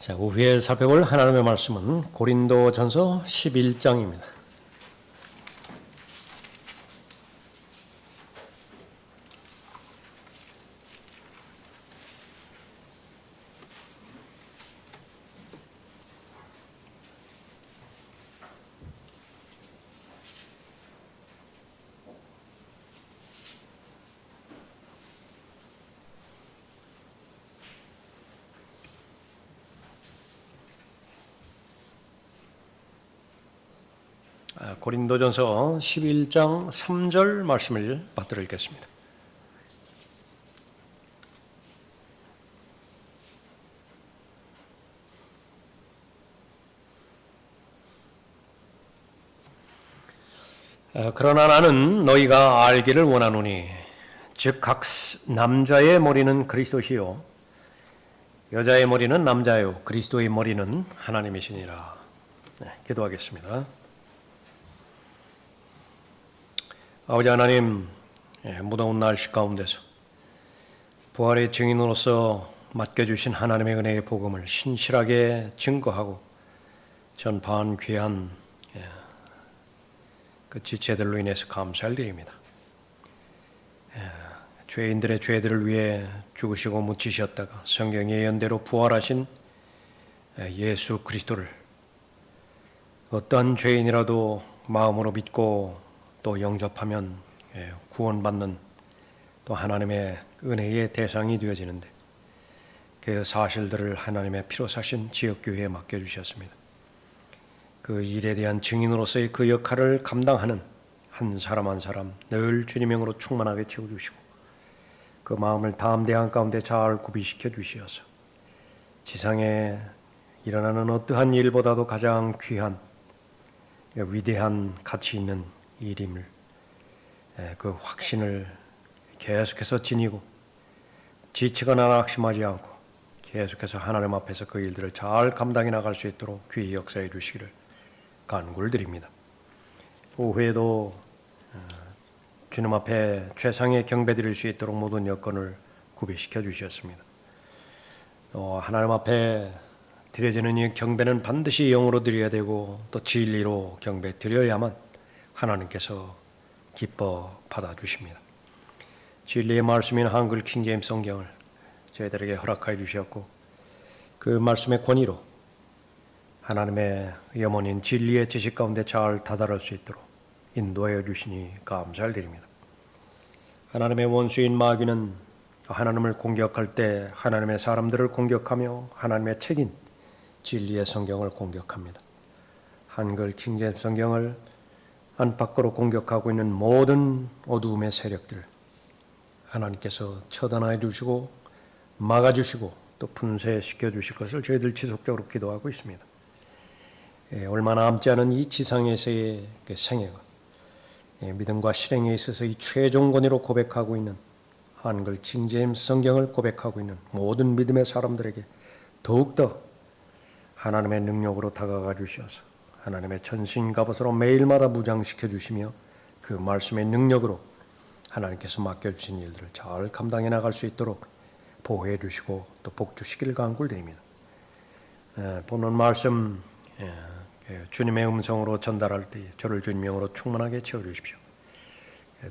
자, 오후에 살펴볼 하나님의 말씀은 고린도전서 11장입니다. 고린도전서 11장 3절 말씀을 받들어 읽겠습니다. 그러나 나는 너희가 알기를 원하노니 즉 각 남자의 머리는 그리스도시요 여자의 머리는 남자요 그리스도의 머리는 하나님이시니라. 기도하겠습니다. 아버지 하나님, 무더운 날씨 가운데서 부활의 증인으로서 맡겨주신 하나님의 은혜의 복음을 신실하게 증거하고 전파한 귀한 그 지체들로 인해서 감사를 드립니다. 죄인들의 죄들을 위해 죽으시고 묻히셨다가 성경 예언대로 부활하신 예수 그리스도를 어떠한 죄인이라도 마음으로 믿고 또 영접하면 구원받는 또 하나님의 은혜의 대상이 되어지는데 그 사실들을 하나님의 피로 사신 지역교회에 맡겨주셨습니다. 그 일에 대한 증인으로서의 그 역할을 감당하는 한 사람 한 사람 늘 주님의 영으로 충만하게 채워주시고 그 마음을 담대한 가운데 잘 구비시켜 주시어서 지상에 일어나는 어떠한 일보다도 가장 귀한 위대한 가치 있는 일임을 그 확신을 계속해서 지니고 지치거나 낙심하지 않고 계속해서 하나님 앞에서 그 일들을 잘 감당해 나갈 수 있도록 귀히 역사해 주시기를 간구를 드립니다. 오후에도 주님 앞에 최상의 경배 드릴 수 있도록 모든 여건을 구비시켜 주셨습니다. 하나님 앞에 드려지는 이 경배는 반드시 영으로 드려야 되고 또 진리로 경배 드려야만 하나님께서 기뻐 받아주십니다. 진리의 말씀인 한글 킹제임스 성경을 저희들에게 허락하여 주셨고 그 말씀의 권위로 하나님의 염원인 진리의 지식 가운데 잘 다다를 수 있도록 인도하여 주시니 감사를 드립니다. 하나님의 원수인 마귀는 하나님을 공격할 때 하나님의 사람들을 공격하며 하나님의 책인 진리의 성경을 공격합니다. 한글 킹제임스 성경을 안팎으로 공격하고 있는 모든 어두움의 세력들 하나님께서 처단해 주시고 막아주시고 또 분쇄시켜 주실 것을 저희들 지속적으로 기도하고 있습니다. 얼마 남지 않은 이 지상에서의 생애가 믿음과 실행에 있어서 이 최종 권위로 고백하고 있는 한글 킹제임스 성경을 고백하고 있는 모든 믿음의 사람들에게 더욱더 하나님의 능력으로 다가가 주셔서 하나님의 전신갑옷으로 매일마다 무장시켜 주시며 그 말씀의 능력으로 하나님께서 맡겨주신 일들을 잘 감당해 나갈 수 있도록 보호해 주시고 또 복 주시기를 간구를 드립니다. 본문 말씀 주님의 음성으로 전달할 때 저를 주님의 영으로 충만하게 채워주십시오.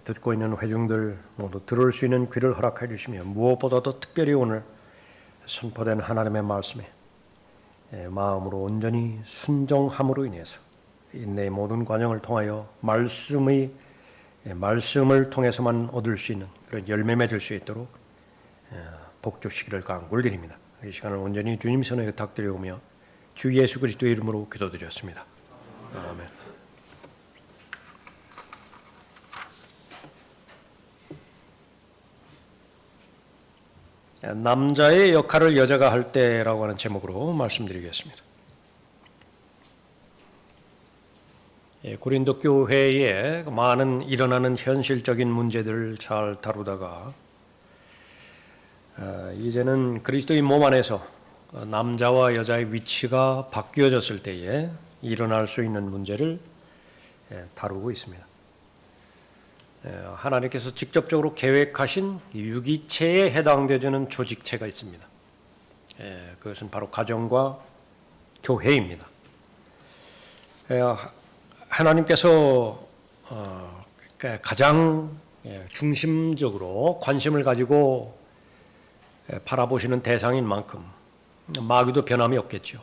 듣고 있는 회중들 모두 들을 수 있는 귀를 허락해 주시며 무엇보다도 특별히 오늘 선포된 하나님의 말씀에 마음으로 온전히 순종함으로 인해서 인내의 모든 과정을 통하여 말씀을 통해서만 얻을 수 있는 그런 열매 맺을 수 있도록 복 주시기를 간구를 드립니다. 이 시간을 온전히 주님 손에 부탁드리오며 주 예수 그리스도의 이름으로 기도드렸습니다. 아멘. 남자의 역할을 여자가 할 때라고 하는 제목으로 말씀드리겠습니다. 고린도 교회에 많은 일어나는 현실적인 문제들을 잘 다루다가 이제는 그리스도의 몸 안에서 남자와 여자의 위치가 바뀌어졌을 때에 일어날 수 있는 문제를 다루고 있습니다. 하나님께서 직접적으로 계획하신 유기체에 해당되는 조직체가 있습니다. 그것은 바로 가정과 교회입니다. 하나님께서 가장 중심적으로 관심을 가지고 바라보시는 대상인 만큼 마귀도 변함이 없겠죠.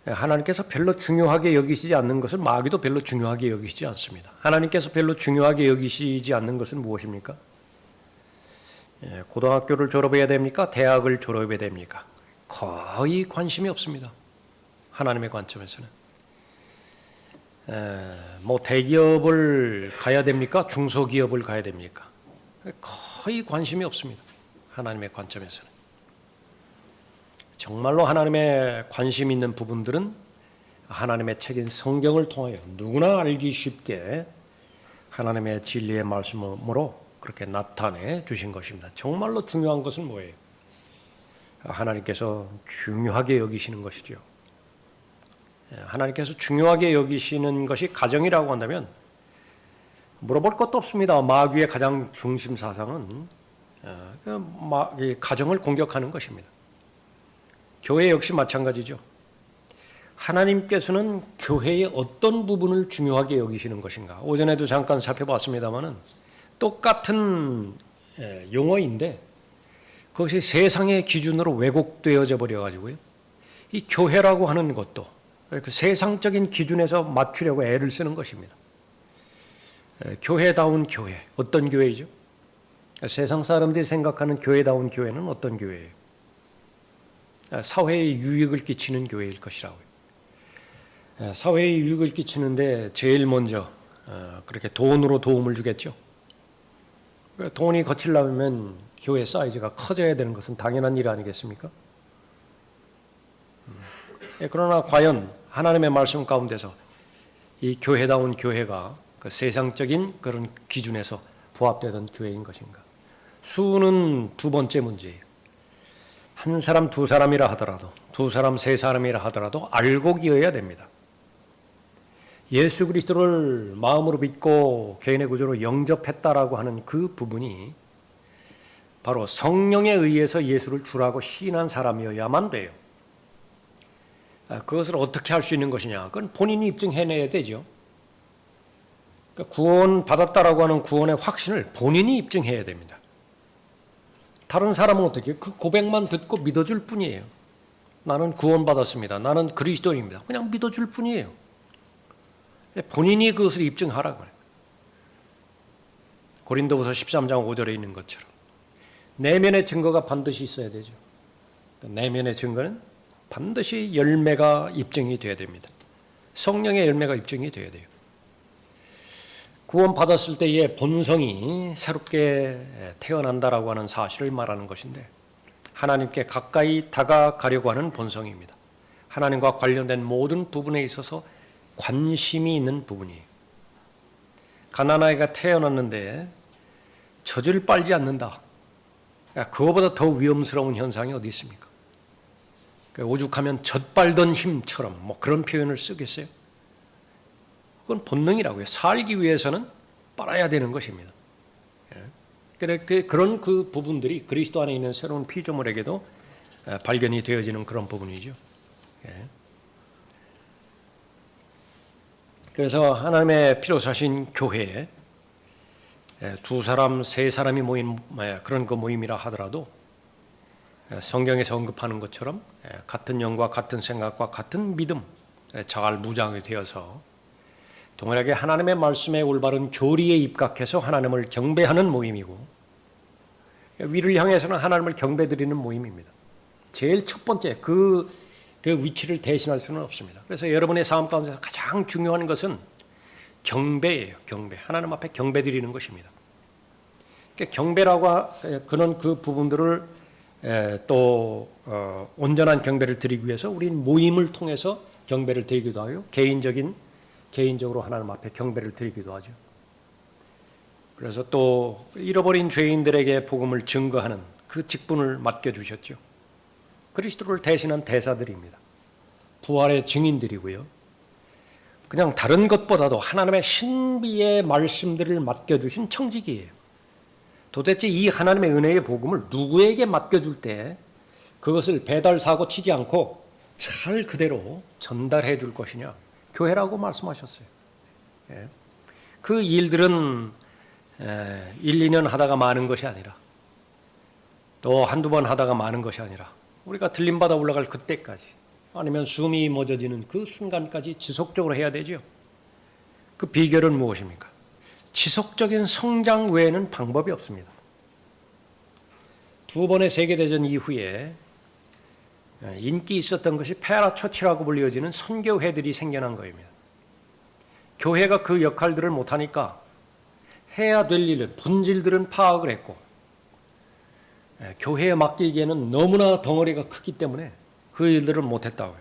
하나님께서 별로 중요하게 여기시지 않는 것을 마귀도 별로 중요하게 여기시지 않습니다. 하나님께서 별로 중요하게 여기시지 않는 것은 무엇입니까? 고등학교를 졸업해야 됩니까? 대학을 졸업해야 됩니까? 거의 관심이 없습니다. 하나님의 관점에서는. 대기업을 가야 됩니까? 중소기업을 가야 됩니까? 거의 관심이 없습니다. 하나님의 관점에서는. 정말로 하나님의 관심 있는 부분들은 하나님의 책인 성경을 통하여 누구나 알기 쉽게 하나님의 진리의 말씀으로 그렇게 나타내 주신 것입니다. 정말로 중요한 것은 뭐예요? 하나님께서 중요하게 여기시는 것이죠. 하나님께서 중요하게 여기시는 것이 가정이라고 한다면 물어볼 것도 없습니다. 마귀의 가장 중심 사상은 가정을 공격하는 것입니다. 교회 역시 마찬가지죠. 하나님께서는 교회의 어떤 부분을 중요하게 여기시는 것인가? 오전에도 잠깐 살펴봤습니다마는 똑같은 용어인데 그것이 세상의 기준으로 왜곡되어져 버려가지고요. 이 교회라고 하는 것도 그 세상적인 기준에서 맞추려고 애를 쓰는 것입니다. 교회다운 교회, 어떤 교회이죠? 세상 사람들이 생각하는 교회다운 교회는 어떤 교회예요? 사회에 유익을 끼치는 교회일 것이라고요. 사회에 유익을 끼치는데 제일 먼저 그렇게 돈으로 도움을 주겠죠. 돈이 거치려면 교회 사이즈가 커져야 되는 것은 당연한 일 아니겠습니까? 그러나 과연 하나님의 말씀 가운데서 이 교회다운 교회가 그 세상적인 그런 기준에서 부합되던 교회인 것인가? 수는 두 번째 문제예요. 한 사람, 두 사람이라 하더라도, 두 사람, 세 사람이라 하더라도 알고 기어야 됩니다. 예수 그리스도를 마음으로 믿고 개인의 구주로 영접했다라고 하는 그 부분이 바로 성령에 의해서 예수를 주라고 시인한 사람이어야만 돼요. 그것을 어떻게 할 수 있는 것이냐? 그건 본인이 입증해내야 되죠. 그러니까 구원 받았다라고 하는 구원의 확신을 본인이 입증해야 됩니다. 다른 사람은 어떻게 그 고백만 듣고 믿어줄 뿐이에요. 나는 구원받았습니다. 나는 그리스도인입니다. 그냥 믿어줄 뿐이에요. 본인이 그것을 입증하라고 해요. 고린도후서 13장 5절에 있는 것처럼 내면의 증거가 반드시 있어야 되죠. 내면의 증거는 반드시 열매가 입증이 돼야 됩니다. 성령의 열매가 입증이 돼야 돼요. 구원받았을 때의 본성이 새롭게 태어난다라고 하는 사실을 말하는 것인데 하나님께 가까이 다가가려고 하는 본성입니다. 하나님과 관련된 모든 부분에 있어서 관심이 있는 부분이에요. 가난아이가 태어났는데 젖을 빨지 않는다. 그거보다 더 위험스러운 현상이 어디 있습니까? 오죽하면 젖 빨던 힘처럼 그런 표현을 쓰겠어요? 그건 본능이라고요. 살기 위해서는 빨아야 되는 것입니다. 그런 그 부분들이 그리스도 안에 있는 새로운 피조물에게도 발견이 되어지는 그런 부분이죠. 그래서 하나님의 피로 사신 교회에 두 사람, 세 사람이 모인 그런 그 모임이라 하더라도 성경에서 언급하는 것처럼 같은 영과 같은 생각과 같은 믿음 잘 무장이 되어서 동일하게 하나님의 말씀에 올바른 교리에 입각해서 하나님을 경배하는 모임이고 위를 향해서는 하나님을 경배드리는 모임입니다. 제일 첫 번째 그 위치를 대신할 수는 없습니다. 그래서 여러분의 삶 가운데서 가장 중요한 것은 경배예요. 경배. 하나님 앞에 경배드리는 것입니다. 그러니까 경배라고 그런 그 부분들을 또 온전한 경배를 드리기 위해서 우리는 모임을 통해서 경배를 드리기도 하고 개인적으로 하나님 앞에 경배를 드리기도 하죠. 그래서 또 잃어버린 죄인들에게 복음을 증거하는 그 직분을 맡겨주셨죠. 그리스도를 대신한 대사들입니다. 부활의 증인들이고요. 그냥 다른 것보다도 하나님의 신비의 말씀들을 맡겨주신 청직이에요. 도대체 이 하나님의 은혜의 복음을 누구에게 맡겨줄 때 그것을 배달 사고 치지 않고 잘 그대로 전달해 줄 것이냐? 교회라고 말씀하셨어요. 예. 그 일들은 1, 2년 하다가 마는 것이 아니라 또 한두 번 하다가 마는 것이 아니라 우리가 들림받아 올라갈 그때까지 아니면 숨이 멎어지는 그 순간까지 지속적으로 해야 되죠. 그 비결은 무엇입니까? 지속적인 성장 외에는 방법이 없습니다. 두 번의 세계대전 이후에 인기 있었던 것이 페라처치라고 불리어지는 선교회들이 생겨난 것입니다. 교회가 그 역할들을 못하니까 해야 될 일은 본질들은 파악을 했고 교회에 맡기기에는 너무나 덩어리가 크기 때문에 그 일들을 못했다고요.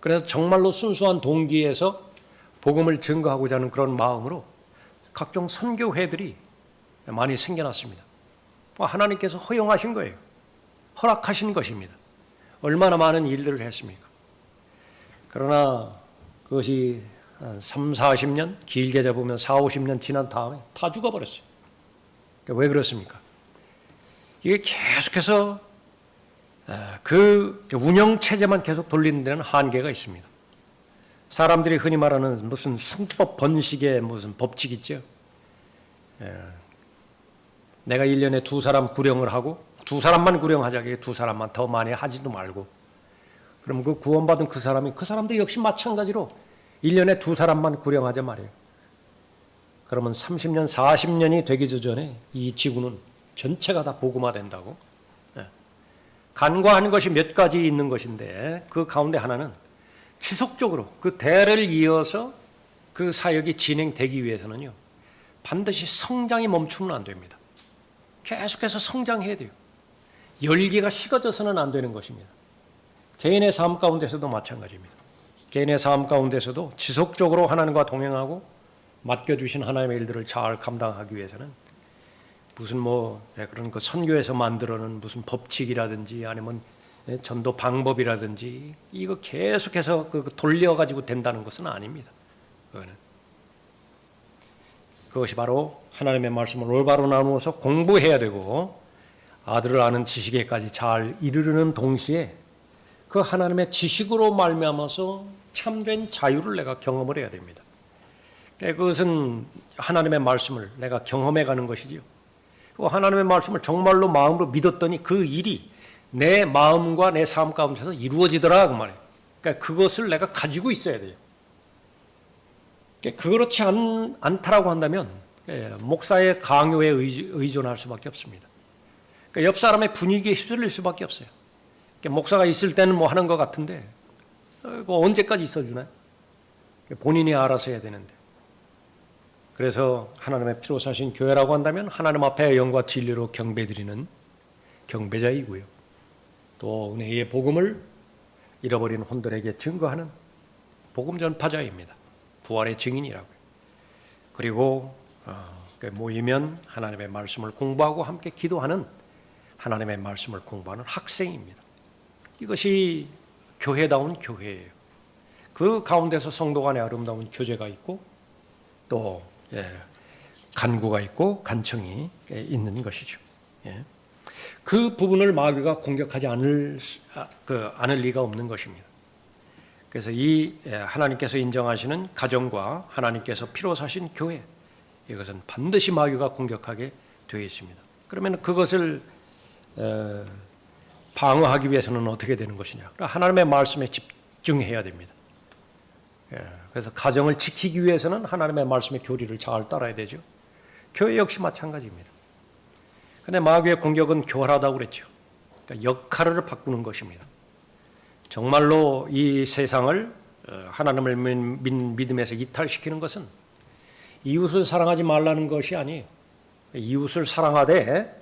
그래서 정말로 순수한 동기에서 복음을 증거하고자 하는 그런 마음으로 각종 선교회들이 많이 생겨났습니다. 하나님께서 허용하신 거예요. 허락하신 것입니다. 얼마나 많은 일들을 했습니까? 그러나 그것이 한 3, 40년, 길게 잡으면 4, 50년 지난 다음에 다 죽어버렸어요. 왜 그렇습니까? 이게 계속해서 그 운영체제만 계속 돌리는 데는 한계가 있습니다. 사람들이 흔히 말하는 무슨 승법 번식의 무슨 법칙 있죠. 내가 1년에 2사람 구령을 하고 2사람만 구령하자. 두 사람만 더 많이 하지도 말고. 그럼 그 구원받은 그 사람도 역시 마찬가지로 1년에 2사람만 구령하자 말이에요. 그러면 30년, 40년이 되기 전에 이 지구는 전체가 다 복음화된다고. 간과하는 것이 몇 가지 있는 것인데 그 가운데 하나는 지속적으로 그 대를 이어서 그 사역이 진행되기 위해서는요. 반드시 성장이 멈추면 안 됩니다. 계속해서 성장해야 돼요. 열기가 식어져서는 안 되는 것입니다. 개인의 삶 가운데서도 마찬가지입니다. 개인의 삶 가운데서도 지속적으로 하나님과 동행하고 맡겨주신 하나님의 일들을 잘 감당하기 위해서는 무슨 그런 그 선교에서 만들어낸 무슨 법칙이라든지 아니면 전도 방법이라든지 이거 계속해서 돌려가지고 된다는 것은 아닙니다. 그것이 바로 하나님의 말씀을 올바로 나누어서 공부해야 되고 아들을 아는 지식에까지 잘 이르르는 동시에 그 하나님의 지식으로 말미암아서 참된 자유를 내가 경험을 해야 됩니다. 그것은 하나님의 말씀을 내가 경험해 가는 것이지요. 하나님의 말씀을 정말로 마음으로 믿었더니 그 일이 내 마음과 내 삶 가운데서 이루어지더라 그 말이에요. 그러니까 그것을 내가 가지고 있어야 돼요. 그렇지 않다라고 한다면 목사의 강요에 의존할 수밖에 없습니다. 그러니까 옆 사람의 분위기에 휩쓸릴 수밖에 없어요. 목사가 있을 때는 하는 것 같은데 언제까지 있어주나요? 본인이 알아서 해야 되는데. 그래서 하나님의 피로 사신 교회라고 한다면 하나님 앞에 영과 진리로 경배드리는 경배자이고요. 또 은혜의 복음을 잃어버린 혼들에게 증거하는 복음 전파자입니다. 부활의 증인이라고요. 그리고 모이면 하나님의 말씀을 공부하고 함께 기도하는 하나님의 말씀을 공부하는 학생입니다. 이것이 교회다운 교회예요. 그 가운데서 성도 간의 아름다운 교제가 있고 또 간구가 있고 간청이 있는 것이죠. 그 부분을 마귀가 공격하지 않을 리가 없는 것입니다. 그래서 이 하나님께서 인정하시는 가정과 하나님께서 피로 사신 교회 이것은 반드시 마귀가 공격하게 되어 있습니다. 그러면 그것을 방어하기 위해서는 어떻게 되는 것이냐? 하나님의 말씀에 집중해야 됩니다. 그래서 가정을 지키기 위해서는 하나님의 말씀의 교리를 잘 따라야 되죠. 교회 역시 마찬가지입니다. 그런데 마귀의 공격은 교활하다고 그랬죠. 그러니까 역할을 바꾸는 것입니다. 정말로 이 세상을 하나님을 믿음에서 이탈시키는 것은 이웃을 사랑하지 말라는 것이 아니에요. 이웃을 사랑하되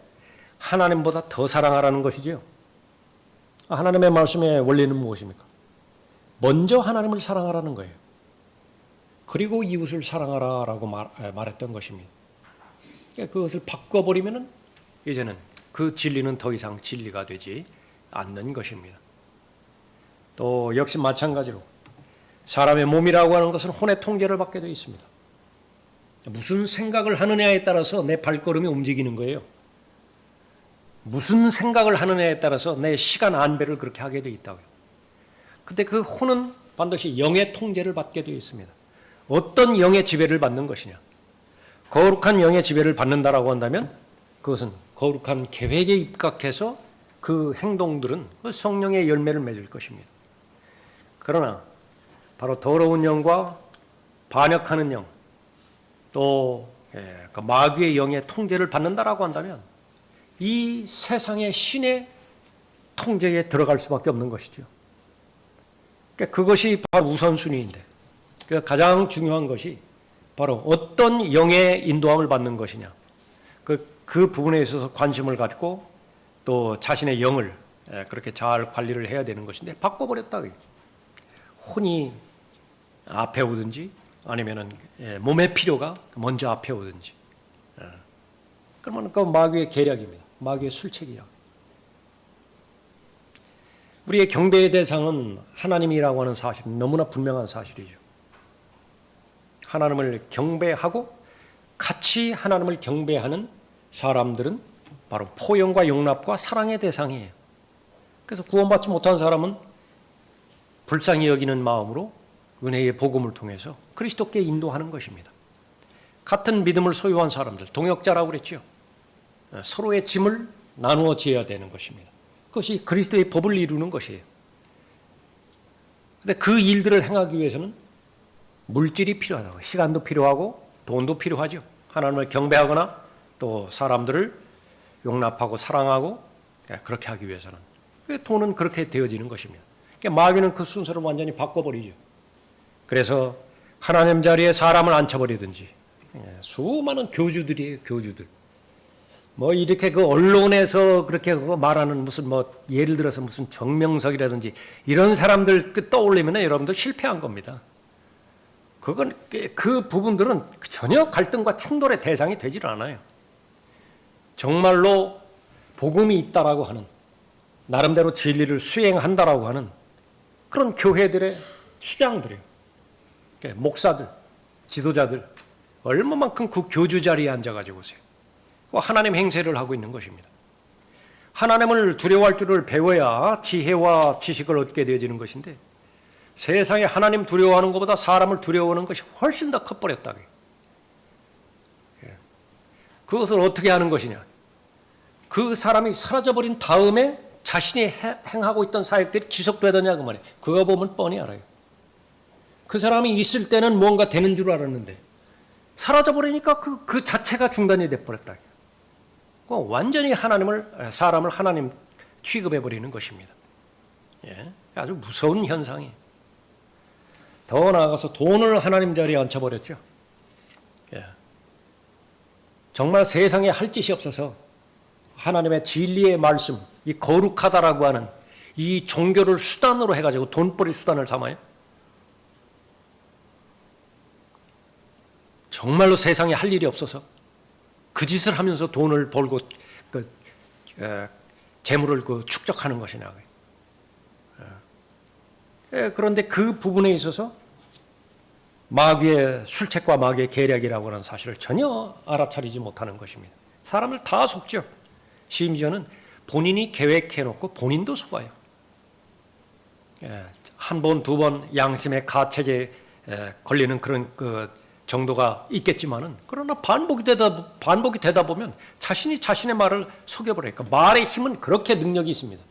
하나님보다 더 사랑하라는 것이지요. 하나님의 말씀의 원리는 무엇입니까? 먼저 하나님을 사랑하라는 거예요. 그리고 이웃을 사랑하라라고 말했던 것입니다. 그것을 바꿔버리면 이제는 그 진리는 더 이상 진리가 되지 않는 것입니다. 또 역시 마찬가지로 사람의 몸이라고 하는 것은 혼의 통제를 받게 되어 있습니다. 무슨 생각을 하느냐에 따라서 내 발걸음이 움직이는 거예요. 무슨 생각을 하느냐에 따라서 내 시간 안배를 그렇게 하게 되어 있다고요. 근데 그 혼은 반드시 영의 통제를 받게 되어 있습니다. 어떤 영의 지배를 받는 것이냐? 거룩한 영의 지배를 받는다라고 한다면 그것은 거룩한 계획에 입각해서 그 행동들은 성령의 열매를 맺을 것입니다. 그러나 바로 더러운 영과 반역하는 영, 또 그 마귀의 영의 통제를 받는다라고 한다면 이 세상의 신의 통제에 들어갈 수밖에 없는 것이죠. 그러니까 그것이 바로 우선순위인데, 그러니까 가장 중요한 것이 바로 어떤 영의 인도함을 받는 것이냐. 그 부분에 있어서 관심을 갖고 또 자신의 영을 그렇게 잘 관리를 해야 되는 것인데 바꿔버렸다. 혼이 앞에 오든지 아니면은 몸의 필요가 먼저 앞에 오든지. 그러면 그 마귀의 계략입니다. 마귀의 술책이야. 우리의 경배의 대상은 하나님이라고 하는 사실은 너무나 분명한 사실이죠. 하나님을 경배하고 같이 하나님을 경배하는 사람들은 바로 포용과 용납과 사랑의 대상이에요. 그래서 구원받지 못한 사람은 불쌍히 여기는 마음으로 은혜의 복음을 통해서 그리스도께 인도하는 것입니다. 같은 믿음을 소유한 사람들, 동역자라고 그랬죠. 서로의 짐을 나누어 지어야 되는 것입니다. 그것이 그리스도의 법을 이루는 것이에요. 그런데 그 일들을 행하기 위해서는 물질이 필요하다고, 시간도 필요하고 돈도 필요하죠. 하나님을 경배하거나 또 사람들을 용납하고 사랑하고 그렇게 하기 위해서는 돈은 그렇게 되어지는 것입니다. 그러니까 마귀는 그 순서를 완전히 바꿔버리죠. 그래서 하나님 자리에 사람을 앉혀버리든지, 수많은 교주들이에요, 교주들. 뭐 이렇게 그 언론에서 그렇게 말하는 무슨 뭐 예를 들어서 무슨 정명석이라든지 이런 사람들 떠올리면 여러분들 실패한 겁니다. 그건 그 부분들은 전혀 갈등과 충돌의 대상이 되질 않아요. 정말로 복음이 있다라고 하는, 나름대로 진리를 수행한다라고 하는 그런 교회들의 시장들이에요. 목사들, 지도자들 얼마만큼 그 교주 자리에 앉아가지고 오세요. 하나님 행세를 하고 있는 것입니다. 하나님을 두려워할 줄을 배워야 지혜와 지식을 얻게 되어지는 것인데, 세상에 하나님 두려워하는 것보다 사람을 두려워하는 것이 훨씬 더 커버렸다. 그것을 어떻게 하는 것이냐? 그 사람이 사라져버린 다음에 자신이 행하고 있던 사역들이 지속되더냐 그 말이에요. 그거 보면 뻔히 알아요. 그 사람이 있을 때는 뭔가 되는 줄 알았는데 사라져버리니까 그 자체가 중단이 돼버렸다. 완전히 사람을 하나님 취급해버리는 것입니다. 아주 무서운 현상이에요. 더 나아가서 돈을 하나님 자리에 앉혀버렸죠. 정말 세상에 할 짓이 없어서 하나님의 진리의 말씀, 이 거룩하다라고 하는 이 종교를 수단으로 해가지고 돈벌이 수단을 삼아요. 정말로 세상에 할 일이 없어서 그 짓을 하면서 돈을 벌고 재물을 축적하는 것이냐. 그런데 그 부분에 있어서 마귀의 술책과 마귀의 계략이라고 하는 사실을 전혀 알아차리지 못하는 것입니다. 사람을 다 속죠. 심지어는 본인이 계획해놓고 본인도 속아요. 한 번, 두 번 양심의 가책에 걸리는 그런 정도가 있겠지만은, 그러나 반복이 되다 보면 자신이 자신의 말을 속여버리니까, 말의 힘은 그렇게 능력이 있습니다.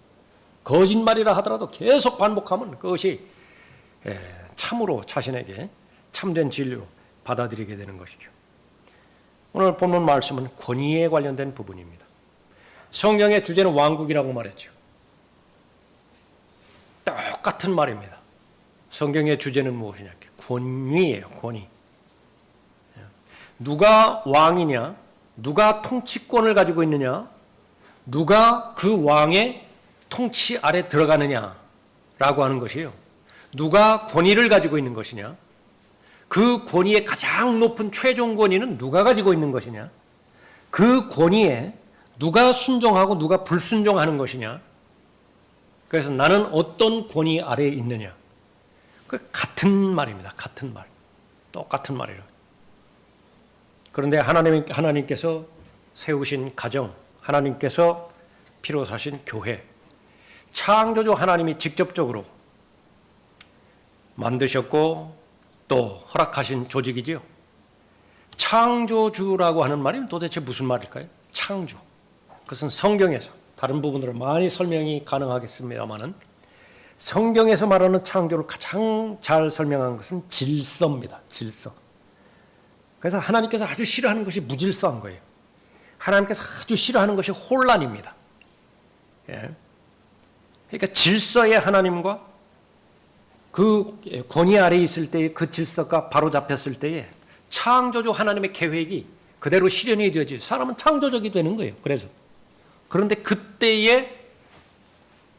거짓말이라 하더라도 계속 반복하면 그것이 참으로 자신에게 참된 진리로 받아들이게 되는 것이죠. 오늘 본문 말씀은 권위에 관련된 부분입니다. 성경의 주제는 왕국이라고 말했죠. 똑같은 말입니다. 성경의 주제는 무엇이냐? 권위예요, 권위. 누가 왕이냐? 누가 통치권을 가지고 있느냐? 누가 그 왕의 통치 아래 들어가느냐라고 하는 것이에요. 누가 권위를 가지고 있는 것이냐? 그 권위의 가장 높은 최종 권위는 누가 가지고 있는 것이냐? 그 권위에 누가 순종하고 누가 불순종하는 것이냐? 그래서 나는 어떤 권위 아래에 있느냐? 그 같은 말입니다. 같은 말. 똑같은 말이라. 그런데 하나님께서 세우신 가정, 하나님께서 피로 사신 교회, 창조주 하나님이 직접적으로 만드셨고 또 허락하신 조직이지요. 창조주라고 하는 말이 도대체 무슨 말일까요? 창조. 그것은 성경에서 다른 부분들은 많이 설명이 가능하겠습니다만은 성경에서 말하는 창조를 가장 잘 설명한 것은 질서입니다. 질서. 그래서 하나님께서 아주 싫어하는 것이 무질서한 거예요. 하나님께서 아주 싫어하는 것이 혼란입니다. 예. 그러니까 질서의 하나님과 그 권위 아래에 있을 때의 그 질서가 바로 잡혔을 때에 창조주 하나님의 계획이 그대로 실현이 되지. 사람은 창조적이 되는 거예요. 그런데 그때의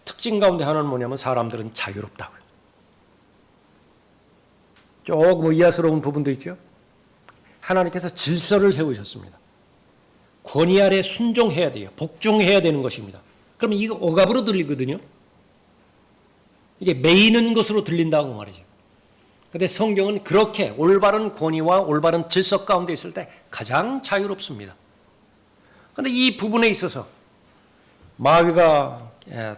특징 가운데 하나는 뭐냐면 사람들은 자유롭다고요. 조금 의아스러운 부분도 있죠. 하나님께서 질서를 세우셨습니다. 권위 아래 순종해야 돼요. 복종해야 되는 것입니다. 그러면 이거 억압으로 들리거든요. 이게 매이는 것으로 들린다고 말이죠. 그런데 성경은 그렇게 올바른 권위와 올바른 질서 가운데 있을 때 가장 자유롭습니다. 그런데 이 부분에 있어서 마귀가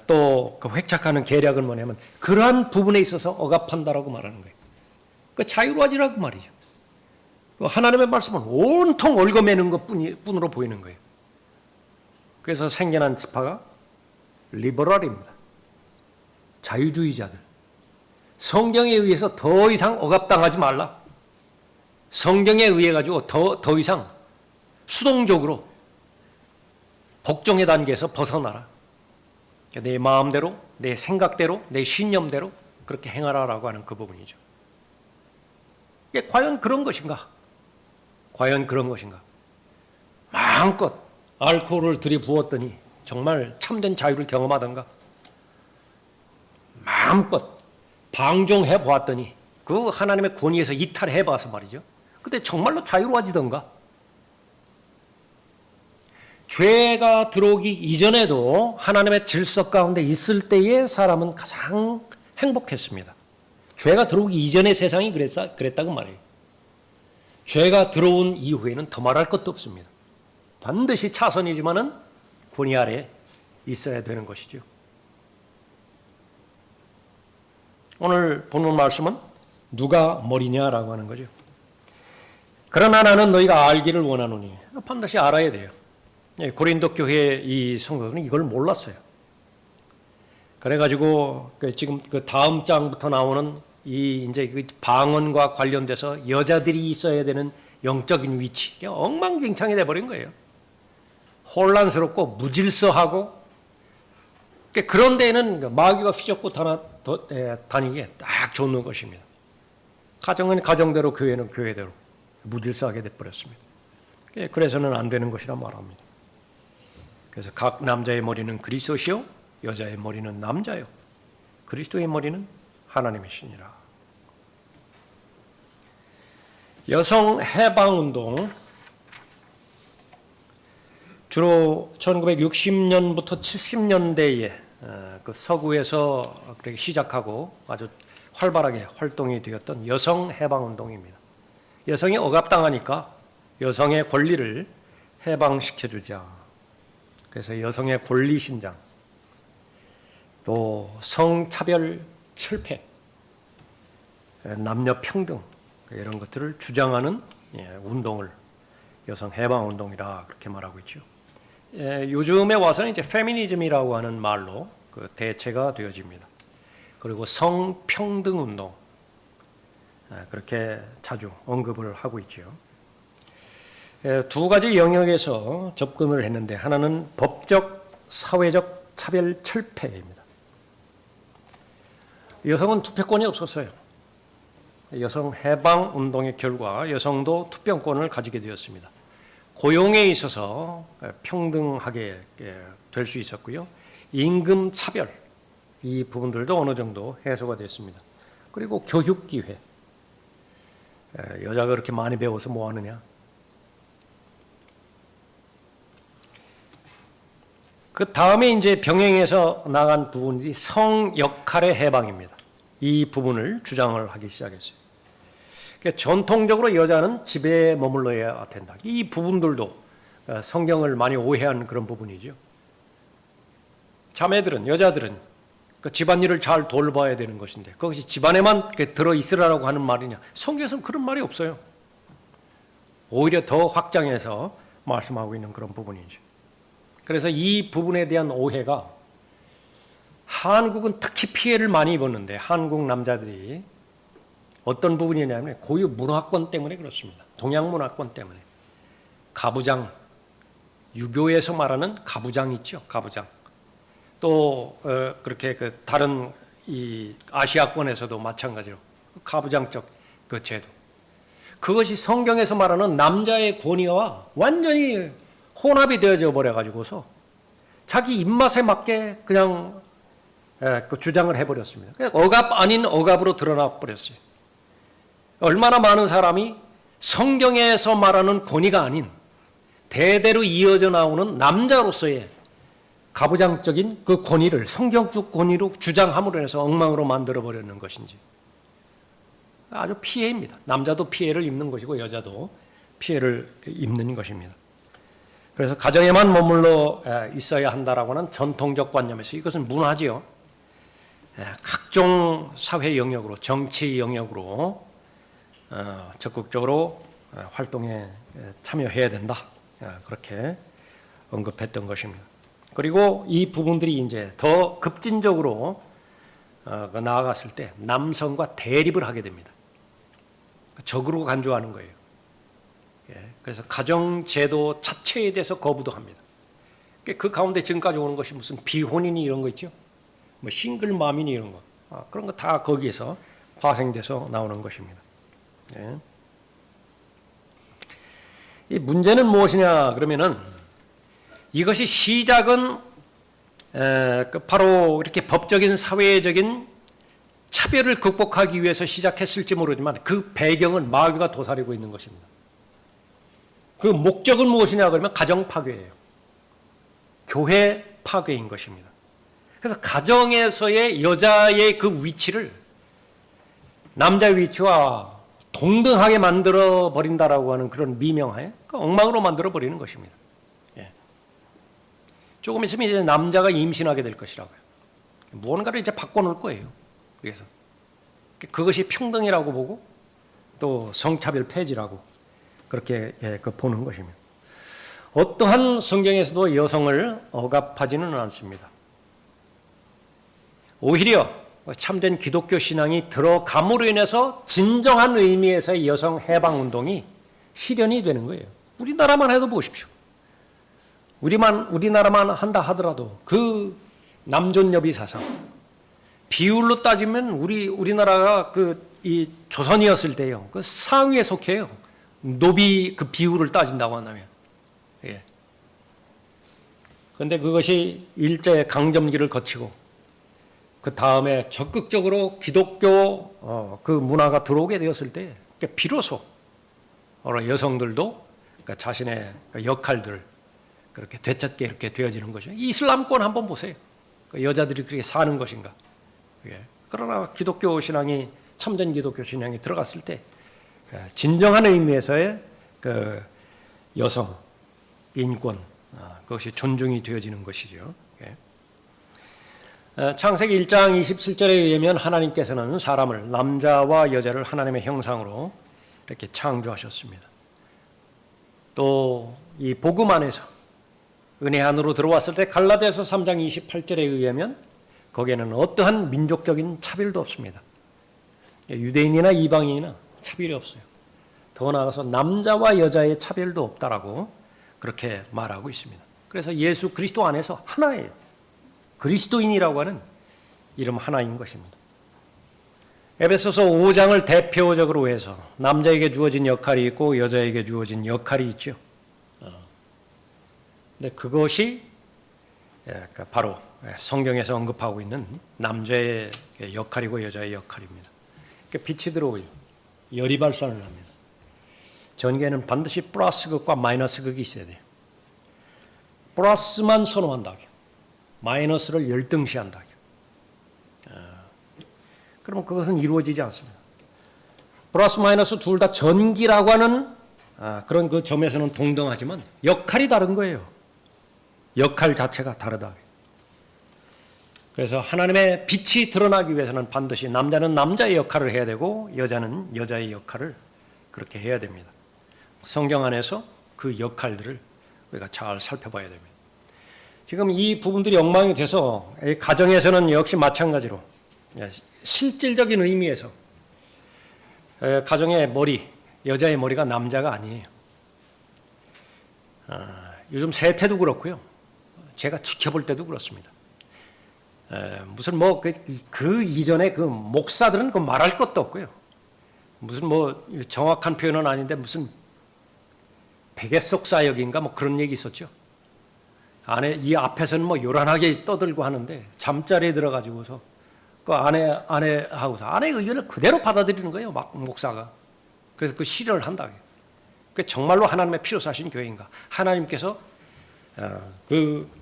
또 그 획착하는 계략은 뭐냐면 그러한 부분에 있어서 억압한다라고 말하는 거예요. 그 자유로워지라고 말이죠. 하나님의 말씀은 온통 얽어매는 것뿐으로 보이는 거예요. 그래서 생겨난 지파가 리버럴입니다. 자유주의자들. 성경에 의해서 더 이상 억압당하지 말라. 성경에 의해 가지고 더 이상 수동적으로 복종의 단계에서 벗어나라. 내 마음대로, 내 생각대로, 내 신념대로 그렇게 행하라라고 하는 그 부분이죠. 이게 과연 그런 것인가? 과연 그런 것인가? 마음껏 알코올을 들이부었더니 정말 참된 자유를 경험하던가? 마음껏 방종해 보았더니 그 하나님의 권위에서 이탈해 봐서 말이죠. 근데 정말로 자유로워지던가? 죄가 들어오기 이전에도 하나님의 질서 가운데 있을 때에 사람은 가장 행복했습니다. 죄가 들어오기 이전의 세상이 그랬다고 말해요. 죄가 들어온 이후에는 더 말할 것도 없습니다. 반드시 차선이지만은 권위 아래 있어야 되는 것이죠. 오늘 본문 말씀은 누가 머리냐라고 하는 거죠. 그러나 나는 너희가 알기를 원하노니 반드시 알아야 돼요. 고린도 교회 이 성도들은 이걸 몰랐어요. 그래가지고 지금 그 다음 장부터 나오는 이 이제 그 방언과 관련돼서 여자들이 있어야 되는 영적인 위치, 엉망진창이 돼버린 거예요. 혼란스럽고 무질서하고 그런 데에는 마귀가 휘젓고 다니기에 딱 좋은 것입니다. 가정은 가정대로, 교회는 교회대로 무질서하게 돼버렸습니다. 그래서는 안 되는 것이라 말합니다. 그래서 각 남자의 머리는 그리스도시요 여자의 머리는 남자요 그리스도의 머리는 하나님이시니라. 여성 해방운동 주로 1960년부터 70년대에 그 서구에서 그렇게 시작하고 아주 활발하게 활동이 되었던 여성 해방운동입니다. 여성이 억압당하니까 여성의 권리를 해방시켜주자. 그래서 여성의 권리 신장, 또 성차별 철폐, 남녀 평등 이런 것들을 주장하는 운동을 여성 해방 운동이라 그렇게 말하고 있죠. 요즘에 와서는 이제 페미니즘이라고 하는 말로 그 대체가 되어집니다. 그리고 성평등 운동 그렇게 자주 언급을 하고 있죠. 두 가지 영역에서 접근을 했는데 하나는 법적, 사회적 차별 철폐입니다. 여성은 투표권이 없었어요. 여성 해방 운동의 결과 여성도 투표권을 가지게 되었습니다. 고용에 있어서 평등하게 될 수 있었고요. 임금 차별 이 부분들도 어느 정도 해소가 됐습니다. 그리고 교육 기회. 여자가 그렇게 많이 배워서 뭐 하느냐? 그 다음에 이제 병행해서 나간 부분이 성 역할의 해방입니다. 이 부분을 주장을 하기 시작했어요. 그러니까 전통적으로 여자는 집에 머물러야 된다. 이 부분들도 성경을 많이 오해한 그런 부분이죠. 자매들은, 여자들은 그 집안일을 잘 돌봐야 되는 것인데 그것이 집안에만 들어 있으라고 하는 말이냐? 성경에서는 그런 말이 없어요. 오히려 더 확장해서 말씀하고 있는 그런 부분이죠. 그래서 이 부분에 대한 오해가 한국은 특히 피해를 많이 입었는데 한국 남자들이 어떤 부분이냐면 고유 문화권 때문에 그렇습니다. 동양 문화권 때문에. 가부장, 유교에서 말하는 가부장 있죠. 가부장. 또 그렇게 그 다른 이 아시아권에서도 마찬가지로 가부장적 그 제도. 그것이 성경에서 말하는 남자의 권위와 완전히 혼합이 되어져 버려가지고서 자기 입맛에 맞게 그냥 그 주장을 해버렸습니다. 그냥 억압 아닌 억압으로 드러나 버렸어요. 얼마나 많은 사람이 성경에서 말하는 권위가 아닌 대대로 이어져 나오는 남자로서의 가부장적인 그 권위를 성경적 권위로 주장함으로 해서 엉망으로 만들어버리는 것인지 아주 피해입니다. 남자도 피해를 입는 것이고 여자도 피해를 입는 것입니다. 그래서 가정에만 머물러 있어야 한다라고 하는 전통적 관념에서 이것은 문화지요. 각종 사회 영역으로 정치 영역으로 적극적으로 활동에 참여해야 된다. 그렇게 언급했던 것입니다. 그리고 이 부분들이 이제 더 급진적으로 나아갔을 때 남성과 대립을 하게 됩니다. 적으로 간주하는 거예요. 그래서 가정제도 자체에 대해서 거부도 합니다. 그 가운데 지금까지 오는 것이 무슨 비혼인이 이런 거 있죠? 뭐 싱글맘이니 이런 거. 그런 거 다 거기에서 파생돼서 나오는 것입니다. 이 문제는 무엇이냐 그러면은 이것이 시작은 바로 이렇게 법적인 사회적인 차별을 극복하기 위해서 시작했을지 모르지만 그 배경은 마귀가 도사리고 있는 것입니다. 그 목적은 무엇이냐 그러면 가정 파괴예요. 교회 파괴인 것입니다. 그래서 가정에서의 여자의 그 위치를 남자의 위치와 동등하게 만들어 버린다라고 하는 그런 미명하에 엉망으로 만들어 버리는 것입니다. 조금 있으면 이제 남자가 임신하게 될 것이라고요. 무언가를 이제 바꿔놓을 거예요. 그래서 그것이 평등이라고 보고 또 성차별 폐지라고 그렇게 보는 것입니다. 어떠한 성경에서도 여성을 억압하지는 않습니다. 오히려 참된 기독교 신앙이 들어감으로 인해서 진정한 의미에서의 여성 해방 운동이 실현이 되는 거예요. 우리나라만 해도 보십시오. 우리나라만 한다 하더라도 그 남존여비 사상 비율로 따지면 우리나라가 이 조선이었을 때요. 그 상위에 속해요. 노비 그 비율을 따진다고 한다면. 그런데 그것이 일제의 강점기를 거치고 그 다음에 적극적으로 기독교 그 문화가 들어오게 되었을 때 비로소 여성들도 자신의 역할들 그렇게 되찾게 이렇게 되어지는 것이죠. 이슬람권 한번 보세요. 여자들이 그렇게 사는 것인가. 그러나 기독교 신앙이 참된 기독교 신앙이 들어갔을 때 진정한 의미에서의 그 여성 인권 그것이 존중이 되어지는 것이죠. 창세기 1장 27절에 의하면 하나님께서는 사람을 남자와 여자를 하나님의 형상으로 이렇게 창조하셨습니다. 또 이 복음 안에서 은혜 안으로 들어왔을 때 갈라디아서 3장 28절에 의하면 거기에는 어떠한 민족적인 차별도 없습니다. 유대인이나 이방인이나 차별이 없어요. 더 나아가서 남자와 여자의 차별도 없다라고 그렇게 말하고 있습니다. 그래서 예수 그리스도 안에서 하나예요. 그리스도인이라고 하는 이름 하나인 것입니다. 에베소서 5장을 대표적으로 해서 남자에게 주어진 역할이 있고 여자에게 주어진 역할이 있죠. 근데 그것이 바로 성경에서 언급하고 있는 남자의 역할이고 여자의 역할입니다. 빛이 들어오죠. 열이 발산을 합니다. 전기에는 반드시 플러스 극과 마이너스 극이 있어야 돼요. 플러스만 선호한다. 마이너스를 열등시한다. 그러면 그것은 이루어지지 않습니다. 플러스 마이너스 둘 다 전기라고 하는 그런 그 점에서는 동등하지만 역할이 다른 거예요. 역할 자체가 다르다. 그래서 하나님의 빛이 드러나기 위해서는 반드시 남자는 남자의 역할을 해야 되고 여자는 여자의 역할을 그렇게 해야 됩니다. 성경 안에서 그 역할들을 우리가 잘 살펴봐야 됩니다. 지금 이 부분들이 엉망이 돼서 가정에서는 역시 마찬가지로 실질적인 의미에서 가정의 머리, 여자의 머리가 남자가 아니에요. 요즘 세태도 그렇고요. 제가 지켜볼 때도 그렇습니다. 무슨 뭐 그 이전에 그 목사들은 그 말할 것도 없고요. 무슨 뭐 정확한 표현은 아닌데 무슨 베갯속 사역인가 뭐 그런 얘기 있었죠. 이 앞에서는 뭐 요란하게 떠들고 하는데 잠자리에 들어가지고서 그 아내하고서 아내의 의견을 그대로 받아들이는 거예요. 막 목사가. 그래서 그 실현을 한다. 그 정말로 하나님의 필요사신 교회인가? 하나님께서 그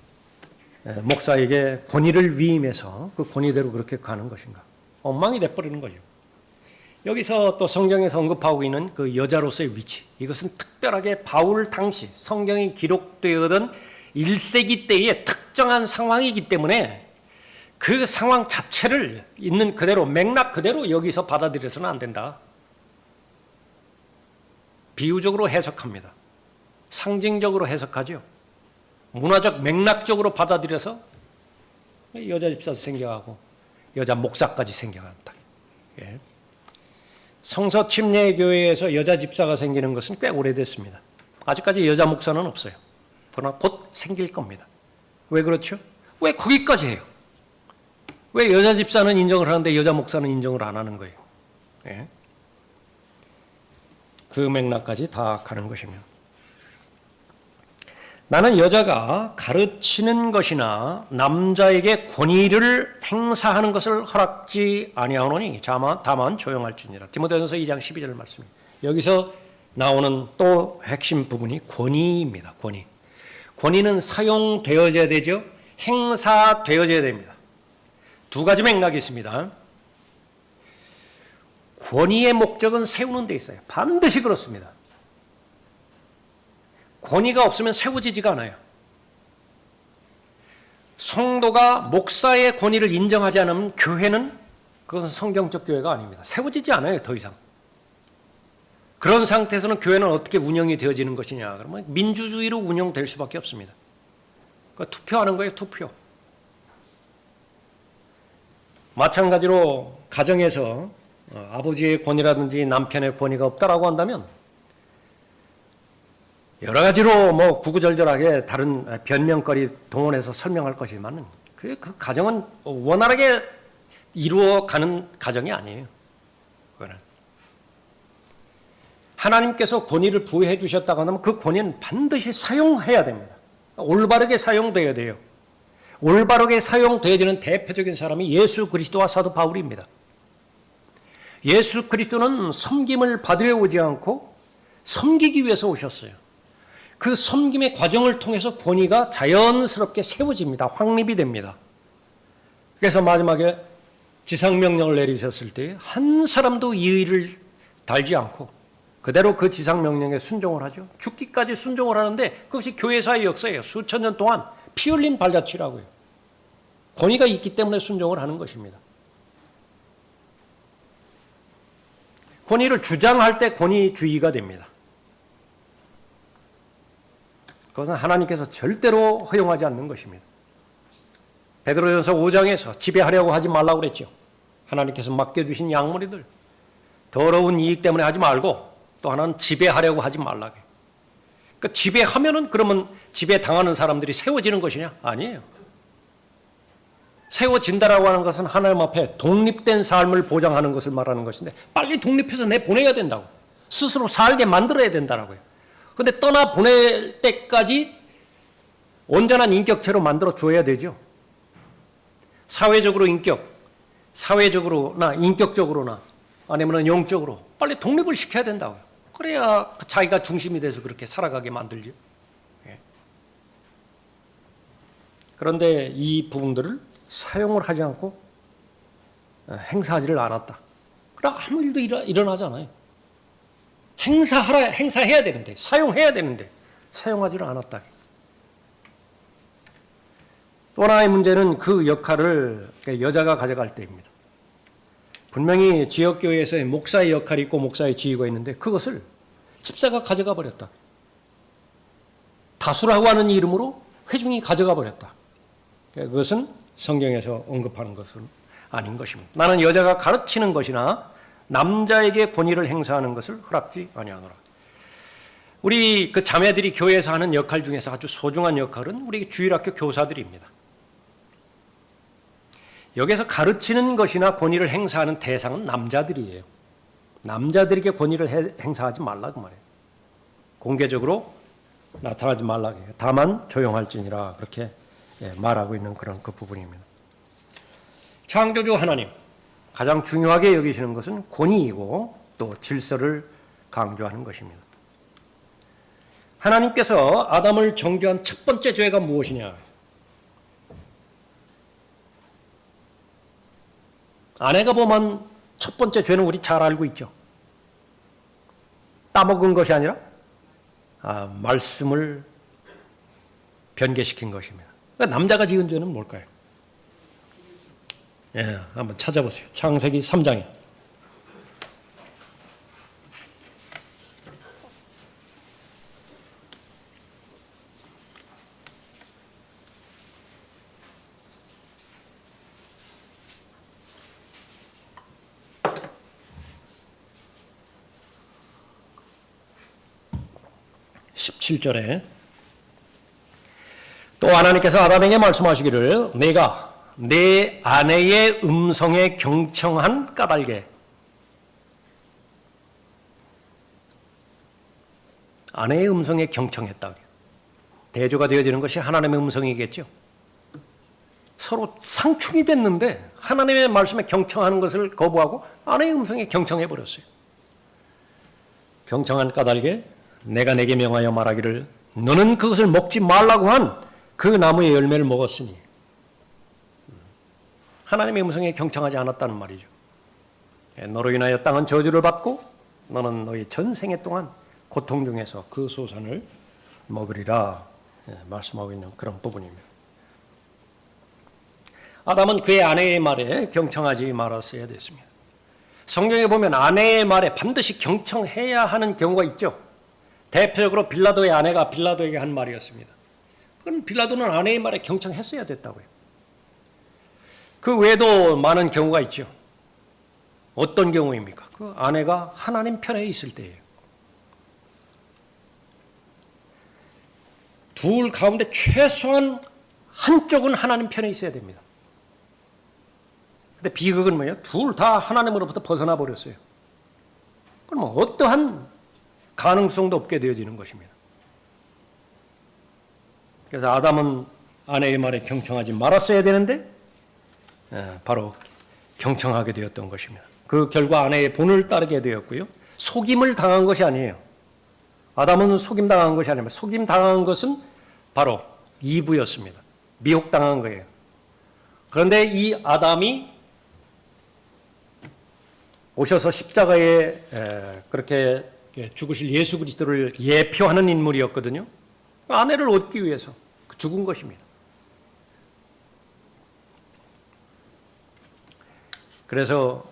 목사에게 권위를 위임해서 그 권위대로 그렇게 가는 것인가? 엉망이 돼버리는 거죠. 여기서 또 성경에서 언급하고 있는 그 여자로서의 위치, 이것은 특별하게 바울 당시 성경이 기록되었던 1세기 때의 특정한 상황이기 때문에 그 상황 자체를 있는 그대로 맥락 그대로 여기서 받아들여서는 안 된다. 비유적으로 해석합니다. 상징적으로 해석하죠. 문화적 맥락적으로 받아들여서 여자 집사도 생겨가고 여자 목사까지 생겨간다. 예. 성서 침례교회에서 여자 집사가 생기는 것은 꽤 오래됐습니다. 아직까지 여자 목사는 없어요. 그러나 곧 생길 겁니다. 왜 그렇죠? 왜 거기까지 해요? 왜 여자 집사는 인정을 하는데 여자 목사는 인정을 안 하는 거예요? 예. 그 맥락까지 다 가는 것이며, 나는 여자가 가르치는 것이나 남자에게 권위를 행사하는 것을 허락지 아니하노니 다만 조용할지니라. 디모데전서 2장 12절 말씀입니다. 여기서 나오는 또 핵심 부분이 권위입니다. 권위는 사용되어져야 되죠. 행사되어져야 됩니다. 두 가지 맥락이 있습니다. 권위의 목적은 세우는 데 있어요. 반드시 그렇습니다. 권위가 없으면 세워지지가 않아요. 성도가 목사의 권위를 인정하지 않으면 교회는 그것은 성경적 교회가 아닙니다. 세워지지 않아요, 더 이상. 그런 상태에서는 교회는 어떻게 운영이 되어지는 것이냐? 그러면 민주주의로 운영될 수밖에 없습니다. 그러니까 투표하는 거예요, 투표. 마찬가지로 가정에서 아버지의 권위라든지 남편의 권위가 없다라고 한다면 여러 가지로 뭐 구구절절하게 다른 변명거리 동원해서 설명할 것이지만 그 가정은 원활하게 이루어가는 가정이 아니에요. 그거는 하나님께서 권위를 부여해 주셨다고 하면 그 권위는 반드시 사용해야 됩니다. 올바르게 사용되어야 돼요. 올바르게 사용되어지는 대표적인 사람이 예수 그리스도와 사도 바울입니다. 예수 그리스도는 섬김을 받으려 오지 않고 섬기기 위해서 오셨어요. 그 섬김의 과정을 통해서 권위가 자연스럽게 세워집니다. 확립이 됩니다. 그래서 마지막에 지상명령을 내리셨을 때 한 사람도 이의를 달지 않고 그대로 그 지상명령에 순종을 하죠. 죽기까지 순종을 하는데 그것이 교회사의 역사예요. 수천 년 동안 피 흘린 발자취라고요. 권위가 있기 때문에 순종을 하는 것입니다. 권위를 주장할 때 권위주의가 됩니다. 그것은 하나님께서 절대로 허용하지 않는 것입니다. 베드로전서 5장에서 지배하려고 하지 말라고 그랬죠. 하나님께서 맡겨주신 양무리들 더러운 이익 때문에 하지 말고 또 하나는 지배하려고 하지 말라고 해요. 그러니까 지배하면은 그러면 지배당하는 사람들이 세워지는 것이냐? 아니에요. 세워진다라고 하는 것은 하나님 앞에 독립된 삶을 보장하는 것을 말하는 것인데 빨리 독립해서 내보내야 된다고. 스스로 살게 만들어야 된다라고요. 그런데 떠나 보낼 때까지 온전한 인격체로 만들어 줘야 되죠. 사회적으로 사회적으로나 인격적으로나 아니면 영적으로 빨리 독립을 시켜야 된다고요. 그래야 자기가 중심이 돼서 그렇게 살아가게 만들죠. 예. 그런데 이 부분들을 사용을 하지 않고 행사하지를 않았다. 그럼 아무 일도 일어나지 않아요. 행사해야 되는데, 사용해야 되는데 사용하지를 않았다. 또 하나의 문제는 그 역할을 여자가 가져갈 때입니다. 분명히 지역교회에서의 목사의 역할이 있고 목사의 지위가 있는데 그것을 집사가 가져가 버렸다. 다수라고 하는 이름으로 회중이 가져가 버렸다. 그것은 성경에서 언급하는 것은 아닌 것입니다. 나는 여자가 가르치는 것이나 남자에게 권위를 행사하는 것을 허락지 아니하노라. 우리 그 자매들이 교회에서 하는 역할 중에서 아주 소중한 역할은 우리 주일학교 교사들입니다. 여기서 가르치는 것이나 권위를 행사하는 대상은 남자들이에요. 남자들에게 권위를 행사하지 말라고 말해요. 공개적으로 나타나지 말라고 해요. 다만 조용할지니라 그렇게 말하고 있는 그런 그 부분입니다. 창조주 하나님 가장 중요하게 여기시는 것은 권위이고 또 질서를 강조하는 것입니다. 하나님께서 아담을 정죄한 첫 번째 죄가 무엇이냐? 아내가 범한 첫 번째 죄는 우리 잘 알고 있죠. 따먹은 것이 아니라 말씀을 변개시킨 것입니다. 그러니까 남자가 지은 죄는 뭘까요? 한번 찾아보세요. 창세기 3장에. 또 하나님께서 아담에게 말씀하시기를 내가 내 아내의 음성에 경청한 까닭에 아내의 음성에 경청했다. 대조가 되어지는 것이 하나님의 음성이겠죠. 서로 상충이 됐는데 하나님의 말씀에 경청하는 것을 거부하고 아내의 음성에 경청해버렸어요. 경청한 까닭에 내가 내게 명하여 말하기를 너는 그것을 먹지 말라고 한 그 나무의 열매를 먹었으니 하나님의 음성에 경청하지 않았다는 말이죠. 너로 인하여 땅은 저주를 받고 너는 너의 전생애 동안 고통 중에서 그 소산을 먹으리라 말씀하고 있는 그런 부분입니다. 아담은 그의 아내의 말에 경청하지 말았어야 됐습니다. 성경에 보면 아내의 말에 반드시 경청해야 하는 경우가 있죠. 대표적으로 빌라도의 아내가 빌라도에게 한 말이었습니다. 그건 빌라도는 아내의 말에 경청했어야 됐다고요. 그 외에도 많은 경우가 있죠. 어떤 경우입니까? 그 아내가 하나님 편에 있을 때예요. 둘 가운데 최소한 한쪽은 하나님 편에 있어야 됩니다. 근데 비극은 뭐예요? 둘 다 하나님으로부터 벗어나 버렸어요. 그럼 어떠한 가능성도 없게 되어지는 것입니다. 그래서 아담은 아내의 말에 경청하지 말았어야 되는데 바로 경청하게 되었던 것입니다. 그 결과 아내의 본을 따르게 되었고요. 속임을 당한 것이 아니에요. 아담은 속임당한 것이 아니라 속임당한 것은 바로 이브였습니다. 미혹당한 거예요. 그런데 이 아담이 오셔서 십자가에 그렇게 죽으실 예수 그리스도를 예표하는 인물이었거든요. 아내를 얻기 위해서 죽은 것입니다. 그래서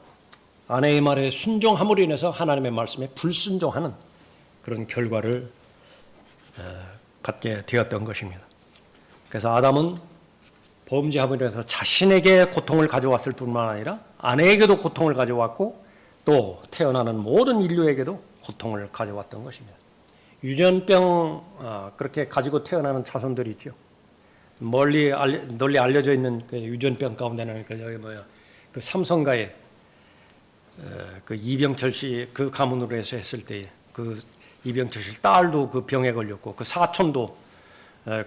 아내의 말에 순종함으로 인해서 하나님의 말씀에 불순종하는 그런 결과를 갖게 되었던 것입니다. 그래서 아담은 범죄함으로 인해서 자신에게 고통을 가져왔을 뿐만 아니라 아내에게도 고통을 가져왔고 또 태어나는 모든 인류에게도 고통을 가져왔던 것입니다. 유전병 그렇게 가지고 태어나는 자손들이 있죠. 널리 알려져 있는 그 유전병 가운데는 그 삼성가의 그 이병철 씨 그 가문으로 해서 했을 때 그 이병철 씨 딸도 그 병에 걸렸고 그 사촌도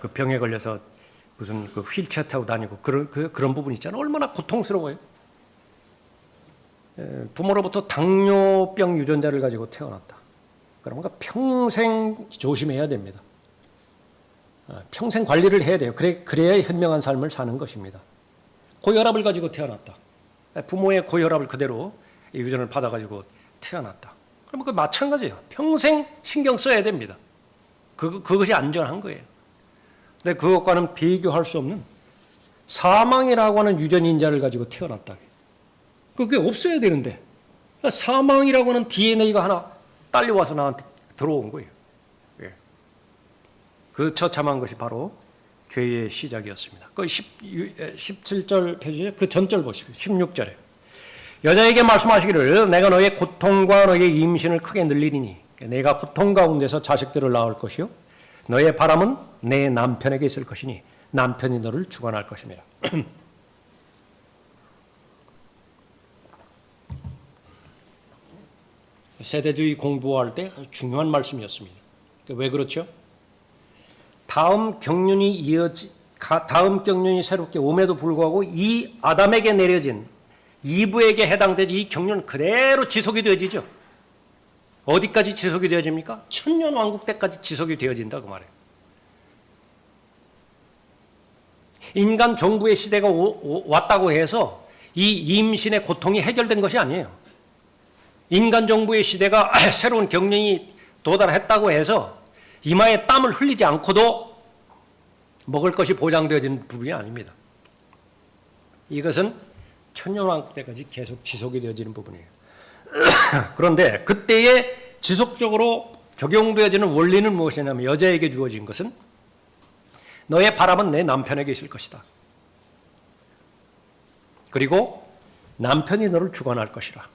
그 병에 걸려서 무슨 그 휠체어 타고 다니고 그런 부분 있잖아요. 얼마나 고통스러워요. 부모로부터 당뇨병 유전자를 가지고 태어났다. 그러니까 평생 조심해야 됩니다. 평생 관리를 해야 돼요. 그래야 현명한 삶을 사는 것입니다. 고혈압을 가지고 태어났다. 부모의 고혈압을 그대로 유전을 받아가지고 태어났다. 그러면 그 마찬가지예요. 평생 신경 써야 됩니다. 그것이 안전한 거예요. 근데 그것과는 비교할 수 없는 사망이라고 하는 유전인자를 가지고 태어났다. 그게 없어야 되는데 사망이라고 하는 DNA가 하나 딸려와서 나한테 들어온 거예요. 그 처참한 것이 바로 죄의 시작이었습니다. 그 17절 페이지에 그 전절 보시고 16절에 여자에게 말씀하시기를 내가 너의 고통과 너의 임신을 크게 늘리리니 내가 고통 가운데서 자식들을 낳을 것이요 너의 바람은 내 남편에게 있을 것이니 남편이 너를 주관할 것입니다. 세대주의 공부할 때 아주 중요한 말씀이었습니다. 왜 그렇죠? 다음 경륜이 새롭게 옴에도 불구하고 이 아담에게 내려진 이브에게 해당되지 이 경륜은 그대로 지속이 되어지죠. 어디까지 지속이 되어집니까? 천년왕국 때까지 지속이 되어진다 그 말이에요. 인간 정부의 시대가 왔다고 해서 이 임신의 고통이 해결된 것이 아니에요. 인간 정부의 시대가 새로운 경륜이 도달했다고 해서 이마에 땀을 흘리지 않고도 먹을 것이 보장되어진 부분이 아닙니다. 이것은 천년왕국 때까지 계속 지속이 되어지는 부분이에요. 그런데 그때에 지속적으로 적용되어지는 원리는 무엇이냐면 여자에게 주어진 것은 너의 바람은 내 남편에게 있을 것이다. 그리고 남편이 너를 주관할 것이라.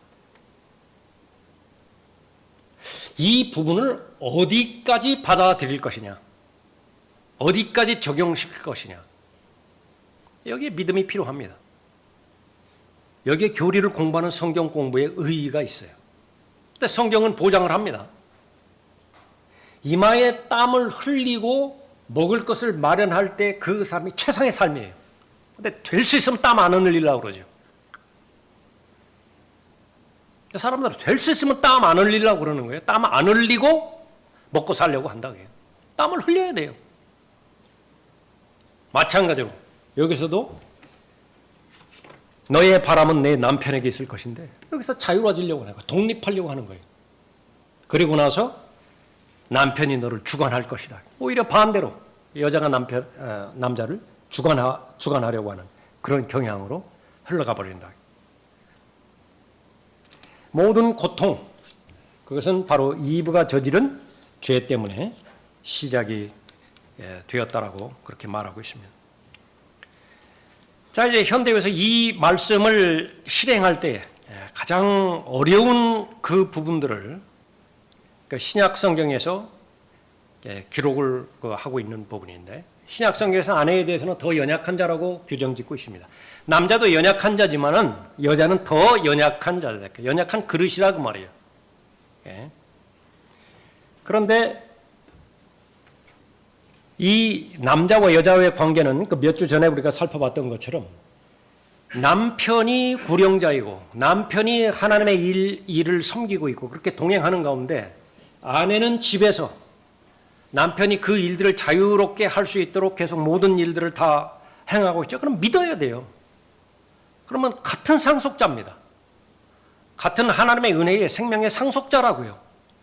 이 부분을 어디까지 받아들일 것이냐, 어디까지 적용시킬 것이냐, 여기에 믿음이 필요합니다. 여기에 교리를 공부하는 성경 공부에 의의가 있어요. 근데 성경은 보장을 합니다. 이마에 땀을 흘리고 먹을 것을 마련할 때 그 삶이 최상의 삶이에요. 근데 될 수 있으면 땀 안 흘리려고 그러죠. 사람들은 될 수 있으면 땀 안 흘리려고 그러는 거예요. 땀 안 흘리고 먹고 살려고 한다고 해요. 땀을 흘려야 돼요. 마찬가지로 여기서도 너의 바람은 내 남편에게 있을 것인데 여기서 자유로워지려고 하는 거예요. 독립하려고 하는 거예요. 그리고 나서 남편이 너를 주관할 것이다. 오히려 반대로 여자가 남자를 주관하려고 하는 그런 경향으로 흘러가 버린다. 모든 고통, 그것은 바로 이브가 저지른 죄 때문에 시작이 되었다라고 그렇게 말하고 있습니다. 자, 이제 현대에서 이 말씀을 실행할 때 가장 어려운 그 부분들을 신약 성경에서 기록을 하고 있는 부분인데, 신약 성경에서 아내에 대해서는 더 연약한 자라고 규정짓고 있습니다. 남자도 연약한 자지만은 여자는 더 연약한 자다. 연약한 그릇이라고 말이에요. 그런데 이 남자와 여자의 관계는 몇 주 전에 우리가 살펴봤던 것처럼 남편이 구령자이고 남편이 하나님의 일을 섬기고 있고 그렇게 동행하는 가운데 아내는 집에서 남편이 그 일들을 자유롭게 할 수 있도록 계속 모든 일들을 다 행하고 있죠. 그럼 믿어야 돼요. 그러면 같은 상속자입니다. 같은 하나님의 은혜의 생명의 상속자라고요.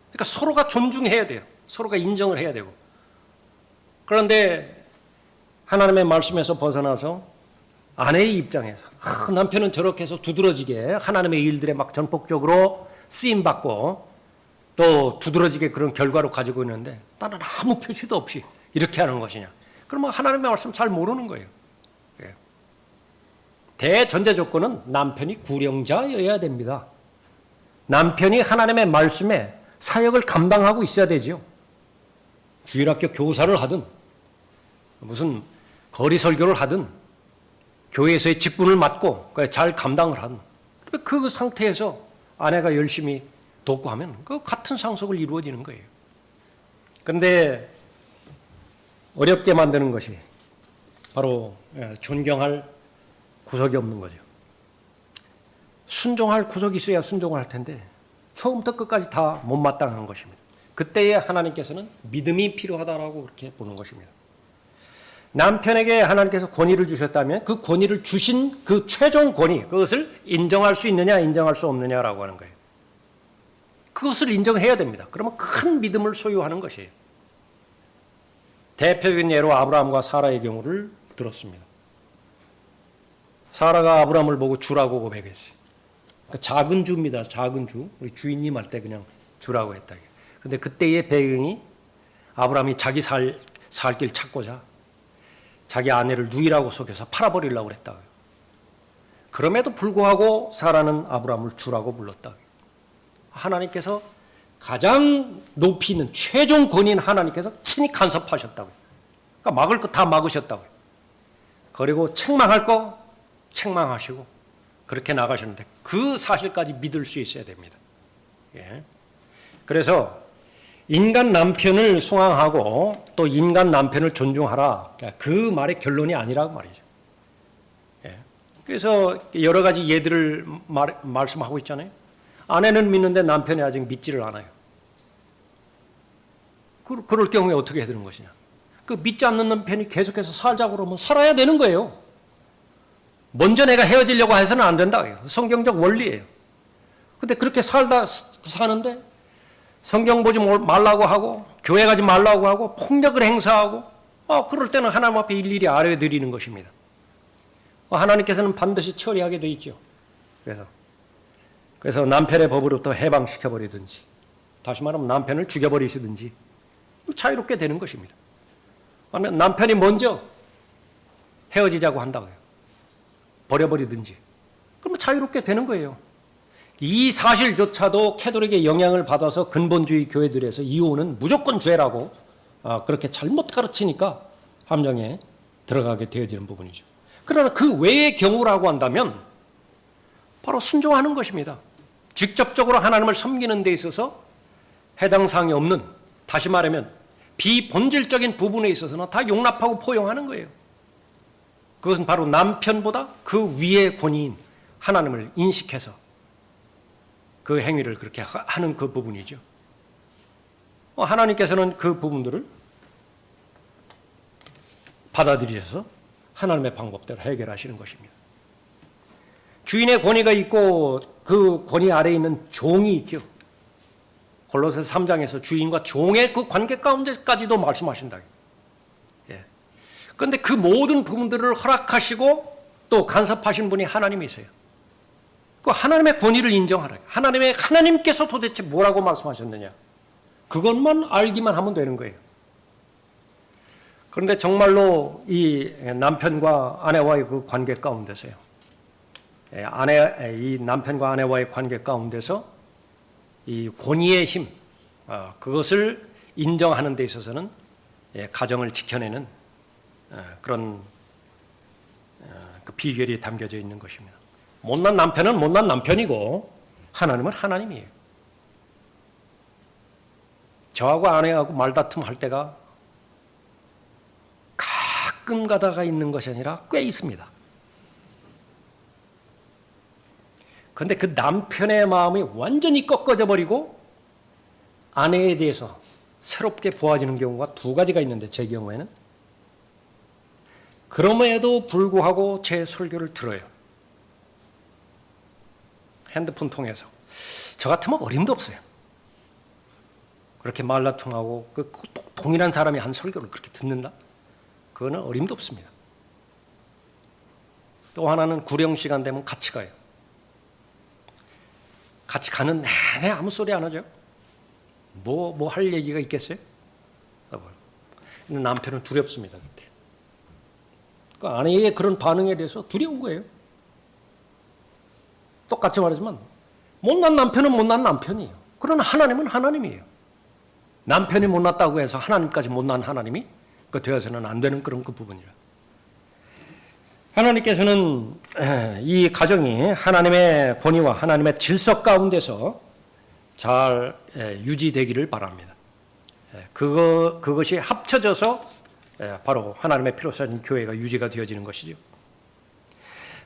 그러니까 서로가 존중해야 돼요. 서로가 인정을 해야 되고. 그런데 하나님의 말씀에서 벗어나서 아내의 입장에서 남편은 저렇게 해서 두드러지게 하나님의 일들에 막 전폭적으로 쓰임받고 또 두드러지게 그런 결과를 가지고 있는데 나는 아무 표시도 없이 이렇게 하는 것이냐. 그러면 하나님의 말씀 잘 모르는 거예요. 대전제 조건은 남편이 구령자여야 됩니다. 남편이 하나님의 말씀에 사역을 감당하고 있어야 되죠. 주일학교 교사를 하든 무슨 거리 설교를 하든 교회에서의 직분을 맡고 잘 감당을 하든 그 상태에서 아내가 열심히 돕고 하면 그 같은 상속을 이루어지는 거예요. 그런데 어렵게 만드는 것이 바로 존경할 구석이 없는 거죠. 순종할 구석이 있어야 순종을 할 텐데 처음부터 끝까지 다 못마땅한 것입니다. 그때에 하나님께서는 믿음이 필요하다라고 그렇게 보는 것입니다. 남편에게 하나님께서 권위를 주셨다면 그 권위를 주신 그 최종 권위, 그것을 인정할 수 있느냐 인정할 수 없느냐라고 하는 거예요. 그것을 인정해야 됩니다. 그러면 큰 믿음을 소유하는 것이에요. 대표적인 예로 아브라함과 사라의 경우를 들었습니다. 사라가 아브라함을 보고 주라고 고백했어요. 그러니까 작은 주입니다. 작은 주. 우리 주인님 할 때 그냥 주라고 했다. 근데 그때의 배경이 아브라함이 자기 살 길 찾고자 자기 아내를 누이라고 속여서 팔아버리려고 그랬다. 그럼에도 불구하고 사라는 아브라함을 주라고 불렀다. 하나님께서 가장 높이 있는 최종 권위인 하나님께서 친히 간섭하셨다고요. 그러니까 막을 거 다 막으셨다고요. 그리고 책망할 거 책망하시고 그렇게 나가셨는데 그 사실까지 믿을 수 있어야 됩니다. 예. 그래서 인간 남편을 숭앙하고 또 인간 남편을 존중하라. 그 말의 결론이 아니라고 말이죠. 예. 그래서 여러 가지 예들을 말씀하고 있잖아요. 아내는 믿는데 남편이 아직 믿지를 않아요. 그럴 경우에 어떻게 해야 되는 것이냐. 그 믿지 않는 남편이 계속해서 살자고 그러면 살아야 되는 거예요. 먼저 내가 헤어지려고 해서는 안 된다. 성경적 원리예요. 근데 그렇게 사는데 성경 보지 말라고 하고 교회 가지 말라고 하고 폭력을 행사하고 그럴 때는 하나님 앞에 일일이 아뢰드리는 것입니다. 하나님께서는 반드시 처리하게 돼 있죠. 그래서 남편의 법으로부터 해방시켜버리든지 다시 말하면 남편을 죽여버리시든지 자유롭게 되는 것입니다. 아니면 남편이 먼저 헤어지자고 한다고요. 버려버리든지 그러면 자유롭게 되는 거예요. 이 사실조차도 캐톨릭의 영향을 받아서 근본주의 교회들에서 이혼은 무조건 죄라고 그렇게 잘못 가르치니까 함정에 들어가게 되어지는 부분이죠. 그러나 그 외의 경우라고 한다면 바로 순종하는 것입니다. 직접적으로 하나님을 섬기는 데 있어서 해당 사항이 없는, 다시 말하면 비본질적인 부분에 있어서는 다 용납하고 포용하는 거예요. 그것은 바로 남편보다 그 위의 권위인 하나님을 인식해서 그 행위를 그렇게 하는 그 부분이죠. 하나님께서는 그 부분들을 받아들이셔서 하나님의 방법대로 해결하시는 것입니다. 주인의 권위가 있고 그 권위 아래에 있는 종이 있죠. 골로새 3장에서 주인과 종의 그 관계 가운데까지도 말씀하신다. 그런데 그 모든 부분들을 허락하시고 또 간섭하신 분이 하나님이세요. 그 하나님의 권위를 인정하라. 하나님께서 도대체 뭐라고 말씀하셨느냐. 그것만 알기만 하면 되는 거예요. 그런데 정말로 이 남편과 아내와의 그 관계 가운데서요. 이 남편과 아내와의 관계 가운데서 이 권위의 힘, 그것을 인정하는 데 있어서는 가정을 지켜내는 그런 그 비결이 담겨져 있는 것입니다. 못난 남편은 못난 남편이고 하나님은 하나님이에요. 저하고 아내하고 말다툼 할 때가 가끔 가다가 있는 것이 아니라 꽤 있습니다. 그런데 그 남편의 마음이 완전히 꺾어져 버리고 아내에 대해서 새롭게 보아지는 경우가 두 가지가 있는데 제 경우에는 그럼에도 불구하고 제 설교를 들어요. 핸드폰 통해서. 저 같으면 어림도 없어요. 그렇게 말다툼하고 그 동일한 사람이 한 설교를 그렇게 듣는다? 그거는 어림도 없습니다. 또 하나는 구령 시간 되면 같이 가요. 같이 가는 내내 아무 소리 안 하죠. 뭐 할 얘기가 있겠어요? 근데 남편은 두렵습니다. 그때. 그 아내의 그런 반응에 대해서 두려운 거예요. 똑같이 말하지만 못난 남편은 못난 남편이에요. 그러나 하나님은 하나님이에요. 남편이 못났다고 해서 하나님까지 못난 하나님이 그 되어서는 안 되는 그런 그 부분이라. 하나님께서는 이 가정이 하나님의 권위와 하나님의 질서 가운데서 잘 유지되기를 바랍니다. 그것이 합쳐져서 바로 하나님의 피로산 교회가 유지가 되어지는 것이죠.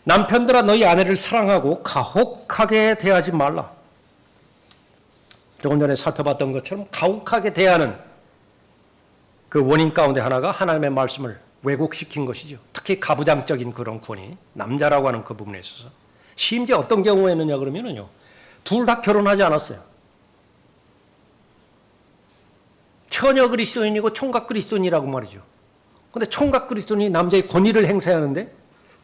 남편들아 너희 아내를 사랑하고 가혹하게 대하지 말라. 조금 전에 살펴봤던 것처럼 가혹하게 대하는 그 원인 가운데 하나가 하나님의 말씀을 왜곡시킨 것이죠. 특히 가부장적인 그런 권위, 남자라고 하는 그 부분에 있어서. 심지어 어떤 경우에는요, 그러면은요, 둘 다 결혼하지 않았어요. 처녀 그리스도인이고 총각 그리스도인이라고 말이죠. 근데 총각 그리스도인이 남자의 권위를 행사하는데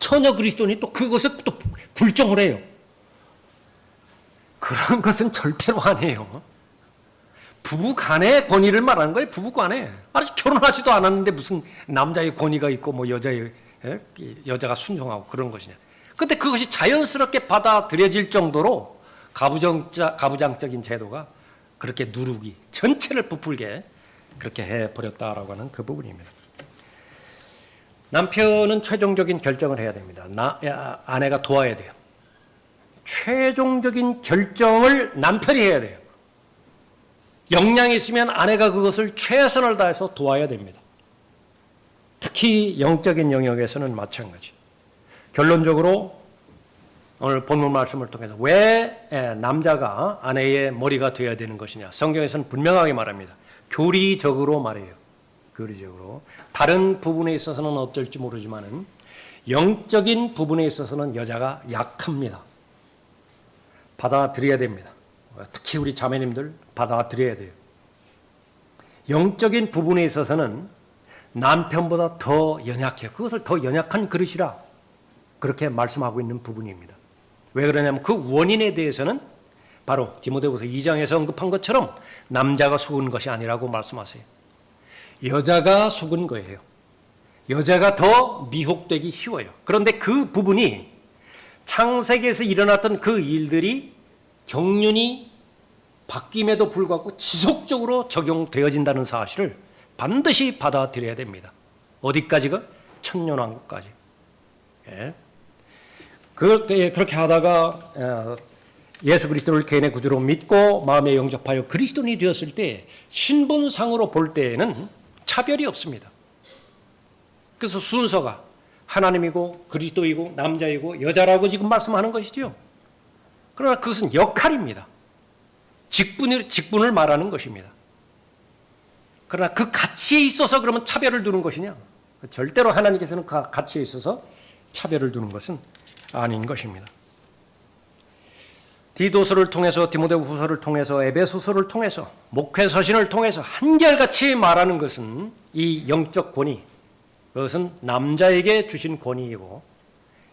처녀 그리스도인이 또 그것을 또 굴종을 해요. 그런 것은 절대로 아니에요. 부부간의 권위를 말하는 거예요. 부부간에. 아직 결혼하지도 않았는데 무슨 남자의 권위가 있고 뭐 여자가 순종하고 그런 것이냐. 근데 그것이 자연스럽게 받아들여질 정도로 가부장적인 제도가 그렇게 누르기, 전체를 부풀게 그렇게 해버렸다라고 하는 그 부분입니다. 남편은 최종적인 결정을 해야 됩니다. 아내가 도와야 돼요. 최종적인 결정을 남편이 해야 돼요. 역량이 있으면 아내가 그것을 최선을 다해서 도와야 됩니다. 특히 영적인 영역에서는 마찬가지. 결론적으로 오늘 본문 말씀을 통해서 왜 남자가 아내의 머리가 되어야 되는 것이냐. 성경에서는 분명하게 말합니다. 교리적으로 말해요. 교리적으로. 다른 부분에 있어서는 어떨지 모르지만은 영적인 부분에 있어서는 여자가 약합니다. 받아들여야 됩니다. 특히 우리 자매님들 받아들여야 돼요. 영적인 부분에 있어서는 남편보다 더 연약해요. 그것을 더 연약한 그릇이라 그렇게 말씀하고 있는 부분입니다. 왜 그러냐면 그 원인에 대해서는 바로 디모데후서 2장에서 언급한 것처럼 남자가 속은 것이 아니라고 말씀하세요. 여자가 속은 거예요. 여자가 더 미혹되기 쉬워요. 그런데 그 부분이 창세기에서 일어났던 그 일들이 경륜이 바뀜에도 불구하고 지속적으로 적용되어진다는 사실을 반드시 받아들여야 됩니다. 어디까지가? 천년왕국까지. 예. 그렇게 하다가 예수 그리스도를 개인의 구주로 믿고 마음에 영접하여 그리스도인이 되었을 때 신분상으로 볼 때에는 차별이 없습니다. 그래서 순서가 하나님이고 그리스도이고 남자이고 여자라고 지금 말씀하는 것이죠. 그러나 그것은 역할입니다. 직분을 말하는 것입니다. 그러나 그 가치에 있어서 그러면 차별을 두는 것이냐? 절대로 하나님께서는 그 가치에 있어서 차별을 두는 것은 아닌 것입니다. 디도서를 통해서 디모데후서를 통해서 에베소서를 통해서 목회서신을 통해서 한결같이 말하는 것은 이 영적 권위, 그것은 남자에게 주신 권위이고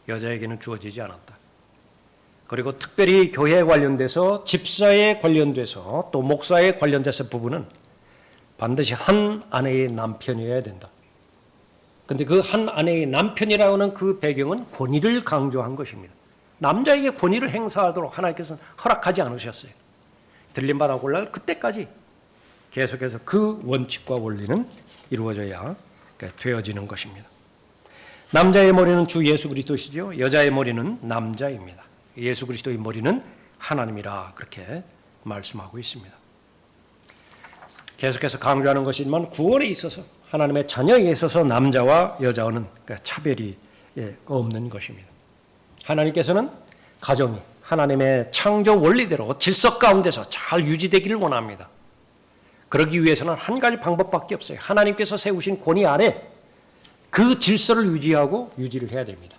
여자에게는 주어지지 않았다. 그리고 특별히 교회에 관련돼서 집사에 관련돼서 또 목사에 관련돼서 부분은 반드시 한 아내의 남편이어야 된다. 그런데 그 한 아내의 남편이라고 하는 그 배경은 권위를 강조한 것입니다. 남자에게 권위를 행사하도록 하나님께서는 허락하지 않으셨어요. 들림받아 골라 그때까지 계속해서 그 원칙과 원리는 이루어져야 되어지는 것입니다. 남자의 머리는 주 예수 그리스도시죠. 여자의 머리는 남자입니다. 예수 그리스도의 머리는 하나님이라 그렇게 말씀하고 있습니다. 계속해서 강조하는 것이지만 구원에 있어서 하나님의 자녀에 있어서 남자와 여자와는 차별이 없는 것입니다. 하나님께서는 가정이 하나님의 창조 원리대로 질서 가운데서 잘 유지되기를 원합니다. 그러기 위해서는 한 가지 방법밖에 없어요. 하나님께서 세우신 권위 안에 그 질서를 유지를 해야 됩니다.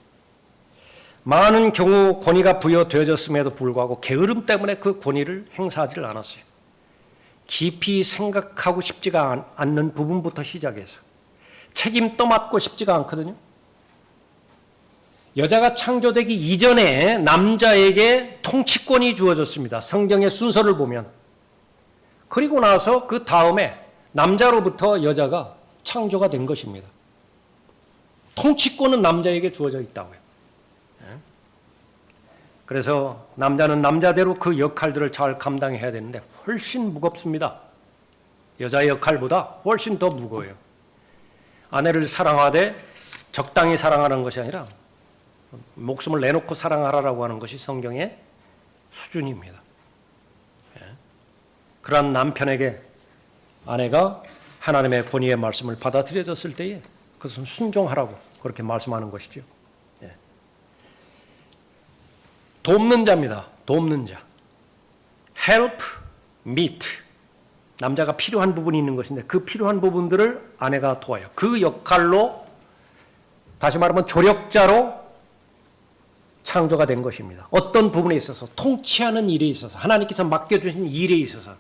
많은 경우 권위가 부여되어졌음에도 불구하고 게으름 때문에 그 권위를 행사하지 않았어요. 깊이 생각하고 싶지가 않는 부분부터 시작해서 책임 떠맡고 싶지가 않거든요. 여자가 창조되기 이전에 남자에게 통치권이 주어졌습니다. 성경의 순서를 보면. 그리고 나서 그 다음에 남자로부터 여자가 창조가 된 것입니다. 통치권은 남자에게 주어져 있다고요. 그래서 남자는 남자대로 그 역할들을 잘 감당해야 되는데 훨씬 무겁습니다. 여자의 역할보다 훨씬 더 무거워요. 아내를 사랑하되 적당히 사랑하는 것이 아니라 목숨을 내놓고 사랑하라라고 하는 것이 성경의 수준입니다. 그러한 남편에게 아내가 하나님의 권위의 말씀을 받아들여졌을 때에 그것은 순종하라고 그렇게 말씀하는 것이죠. 돕는 자입니다. 돕는 자. help, meet. 남자가 필요한 부분이 있는 것인데 그 필요한 부분들을 아내가 도와요. 그 역할로 다시 말하면 조력자로 창조가 된 것입니다. 어떤 부분에 있어서 통치하는 일에 있어서 하나님께서 맡겨주신 일에 있어서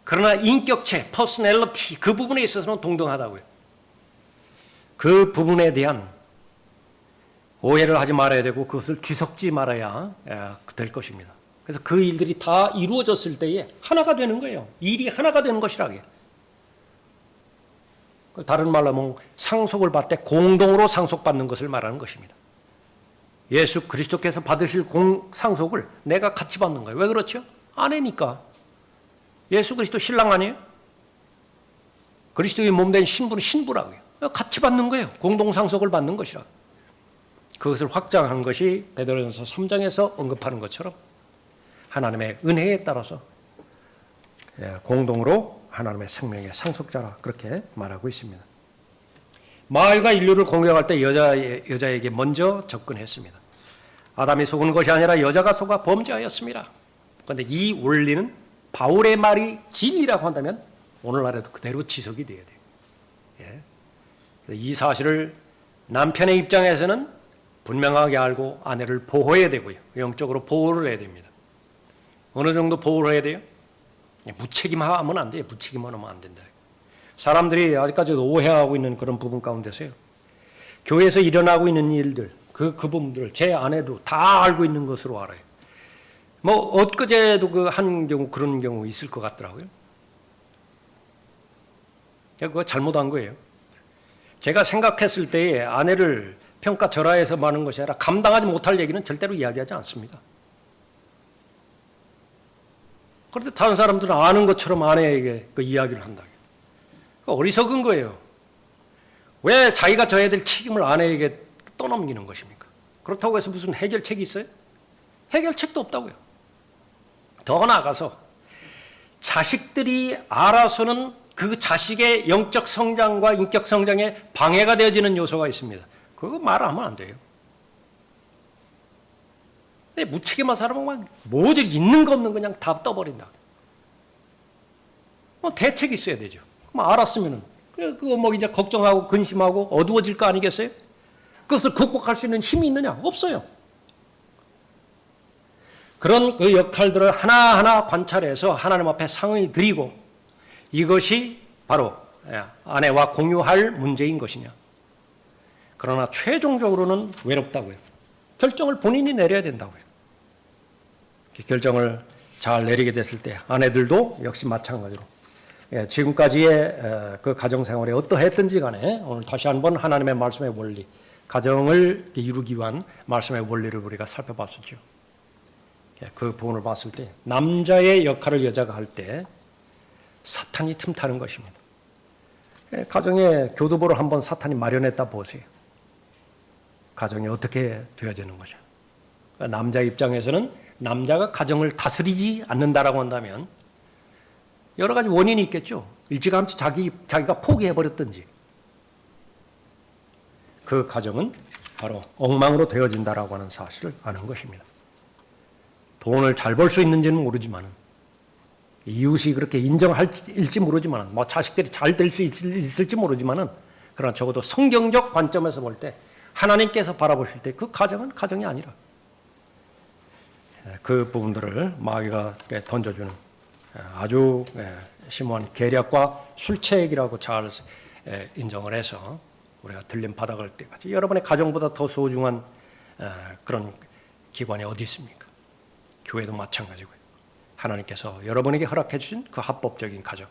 그러나 인격체, 퍼스널리티 그 부분에 있어서는 동등하다고요. 그 부분에 대한 오해를 하지 말아야 되고 그것을 뒤섞지 말아야 될 것입니다. 그래서 그 일들이 다 이루어졌을 때에 하나가 되는 거예요. 일이 하나가 되는 것이라고요. 다른 말로 하면 상속을 받을 때 공동으로 상속받는 것을 말하는 것입니다. 예수 그리스도께서 받으실 상속을 내가 같이 받는 거예요. 왜 그렇죠? 아내니까. 예수 그리스도 신랑 아니에요? 그리스도의 몸된 신부는 신부라고요. 같이 받는 거예요. 공동 상속을 받는 것이라고. 그것을 확장한 것이 베드로전서 3장에서 언급하는 것처럼 하나님의 은혜에 따라서 공동으로 하나님의 생명의 상속자라 그렇게 말하고 있습니다. 마귀가 인류를 공격할 때 여자에게 먼저 접근했습니다. 아담이 속은 것이 아니라 여자가 속아 범죄하였습니다. 그런데 이 원리는 바울의 말이 진리라고 한다면 오늘날에도 그대로 지속이 돼야 돼요. 이 사실을 남편의 입장에서는 분명하게 알고 아내를 보호해야 되고요. 영적으로 보호를 해야 됩니다. 어느 정도 보호를 해야 돼요? 무책임하면 안 돼요. 무책임하면 안 된다. 사람들이 아직까지도 오해하고 있는 그런 부분 가운데서요. 교회에서 일어나고 있는 일들, 그 부분들을 제 아내도 다 알고 있는 것으로 알아요. 뭐 엊그제도 한 경우 그런 경우 있을 것 같더라고요. 그거 잘못한 거예요. 제가 생각했을 때에 아내를 평가절하해서 많은 것이 아니라 감당하지 못할 얘기는 절대로 이야기하지 않습니다. 그런데 다른 사람들은 아는 것처럼 아내에게 그 이야기를 한다. 어리석은 거예요. 왜 자기가 져야 될 책임을 아내에게 떠넘기는 것입니까? 그렇다고 해서 무슨 해결책이 있어요? 해결책도 없다고요. 더 나아가서 자식들이 알아서는 그 자식의 영적 성장과 인격 성장에 방해가 되어지는 요소가 있습니다. 그거 말하면 안 돼요. 무책임한 사람은 모조리 있는 거 없는 그냥 다 떠버린다. 대책이 있어야 되죠. 그럼 알았으면은 그거 뭐 이제 걱정하고 근심하고 어두워질 거 아니겠어요? 그것을 극복할 수 있는 힘이 있느냐? 없어요. 그런 그 역할들을 하나하나 관찰해서 하나님 앞에 상의 드리고 이것이 바로 아내와 공유할 문제인 것이냐. 그러나 최종적으로는 외롭다고요. 결정을 본인이 내려야 된다고요. 결정을 잘 내리게 됐을 때 아내들도 역시 마찬가지로 지금까지의 그 가정생활에 어떠했든지 간에 오늘 다시 한번 하나님의 말씀의 원리, 가정을 이루기 위한 말씀의 원리를 우리가 살펴봤었죠. 그 부분을 봤을 때 남자의 역할을 여자가 할 때 사탄이 틈타는 것입니다. 가정의 교두보를 한번 사탄이 마련했다 보세요. 가정이 어떻게 되어지는 거죠. 남자 입장에서는 남자가 가정을 다스리지 않는다라고 한다면 여러 가지 원인이 있겠죠. 일찌감치 자기가 포기해버렸든지 그 가정은 바로 엉망으로 되어진다라고 하는 사실을 아는 것입니다. 돈을 잘 벌 수 있는지는 모르지만 이웃이 그렇게 인정할지 모르지만 뭐 자식들이 잘 될 수 있을지 모르지만 그러나 적어도 성경적 관점에서 볼 때 하나님께서 바라보실 때 그 가정은 가정이 아니라 그 부분들을 마귀가 던져주는 아주 심오한 계략과 술책이라고 잘 인정을 해서 우리가 들림 받아갈 때까지 여러분의 가정보다 더 소중한 그런 기관이 어디 있습니까? 교회도 마찬가지고요. 하나님께서 여러분에게 허락해 주신 그 합법적인 가정,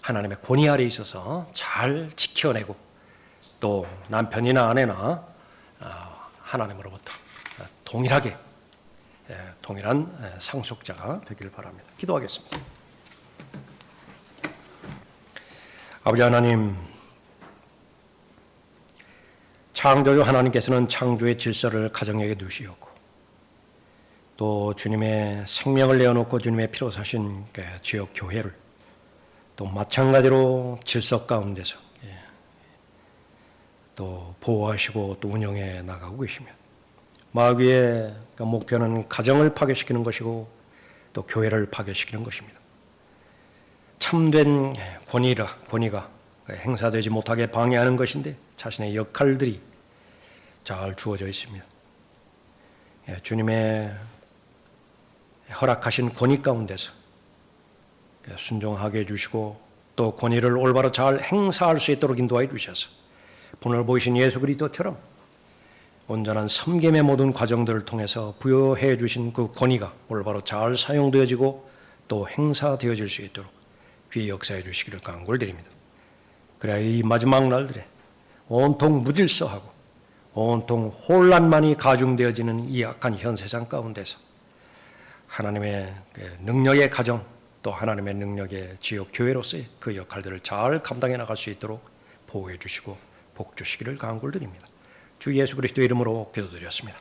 하나님의 권위 아래에 있어서 잘 지켜내고 또 남편이나 아내나 하나님으로부터 동일하게 동일한 상속자가 되기를 바랍니다. 기도하겠습니다. 아버지 하나님, 창조주 하나님께서는 창조의 질서를 가정에게 두시었고 또 주님의 생명을 내어놓고 주님의 피로 사신 지역 교회를 또 마찬가지로 질서 가운데서 또 보호하시고 또 운영해 나가고 계시며 마귀의 목표는 가정을 파괴시키는 것이고 또 교회를 파괴시키는 것입니다. 참된 권위가 행사되지 못하게 방해하는 것인데 자신의 역할들이 잘 주어져 있습니다. 주님의 허락하신 권위 가운데서 순종하게 해주시고 또 권위를 올바로 잘 행사할 수 있도록 인도하여 주셔서 본을 보이신 예수 그리스도처럼 온전한 섬김의 모든 과정들을 통해서 부여해 주신 그 권위가 올바로 잘 사용되어지고 또 행사되어질 수 있도록 귀히 역사해 주시기를 간구드립니다. 그래야 이 마지막 날들에 온통 무질서하고 온통 혼란만이 가중되어지는 이 악한 현 세상 가운데서 하나님의 능력의 가정 또 하나님의 능력의 지역 교회로서의 그 역할들을 잘 감당해 나갈 수 있도록 보호해 주시고 복 주시기를 간구드립니다. 주 예수 그리스도의 이름으로 기도드렸습니다.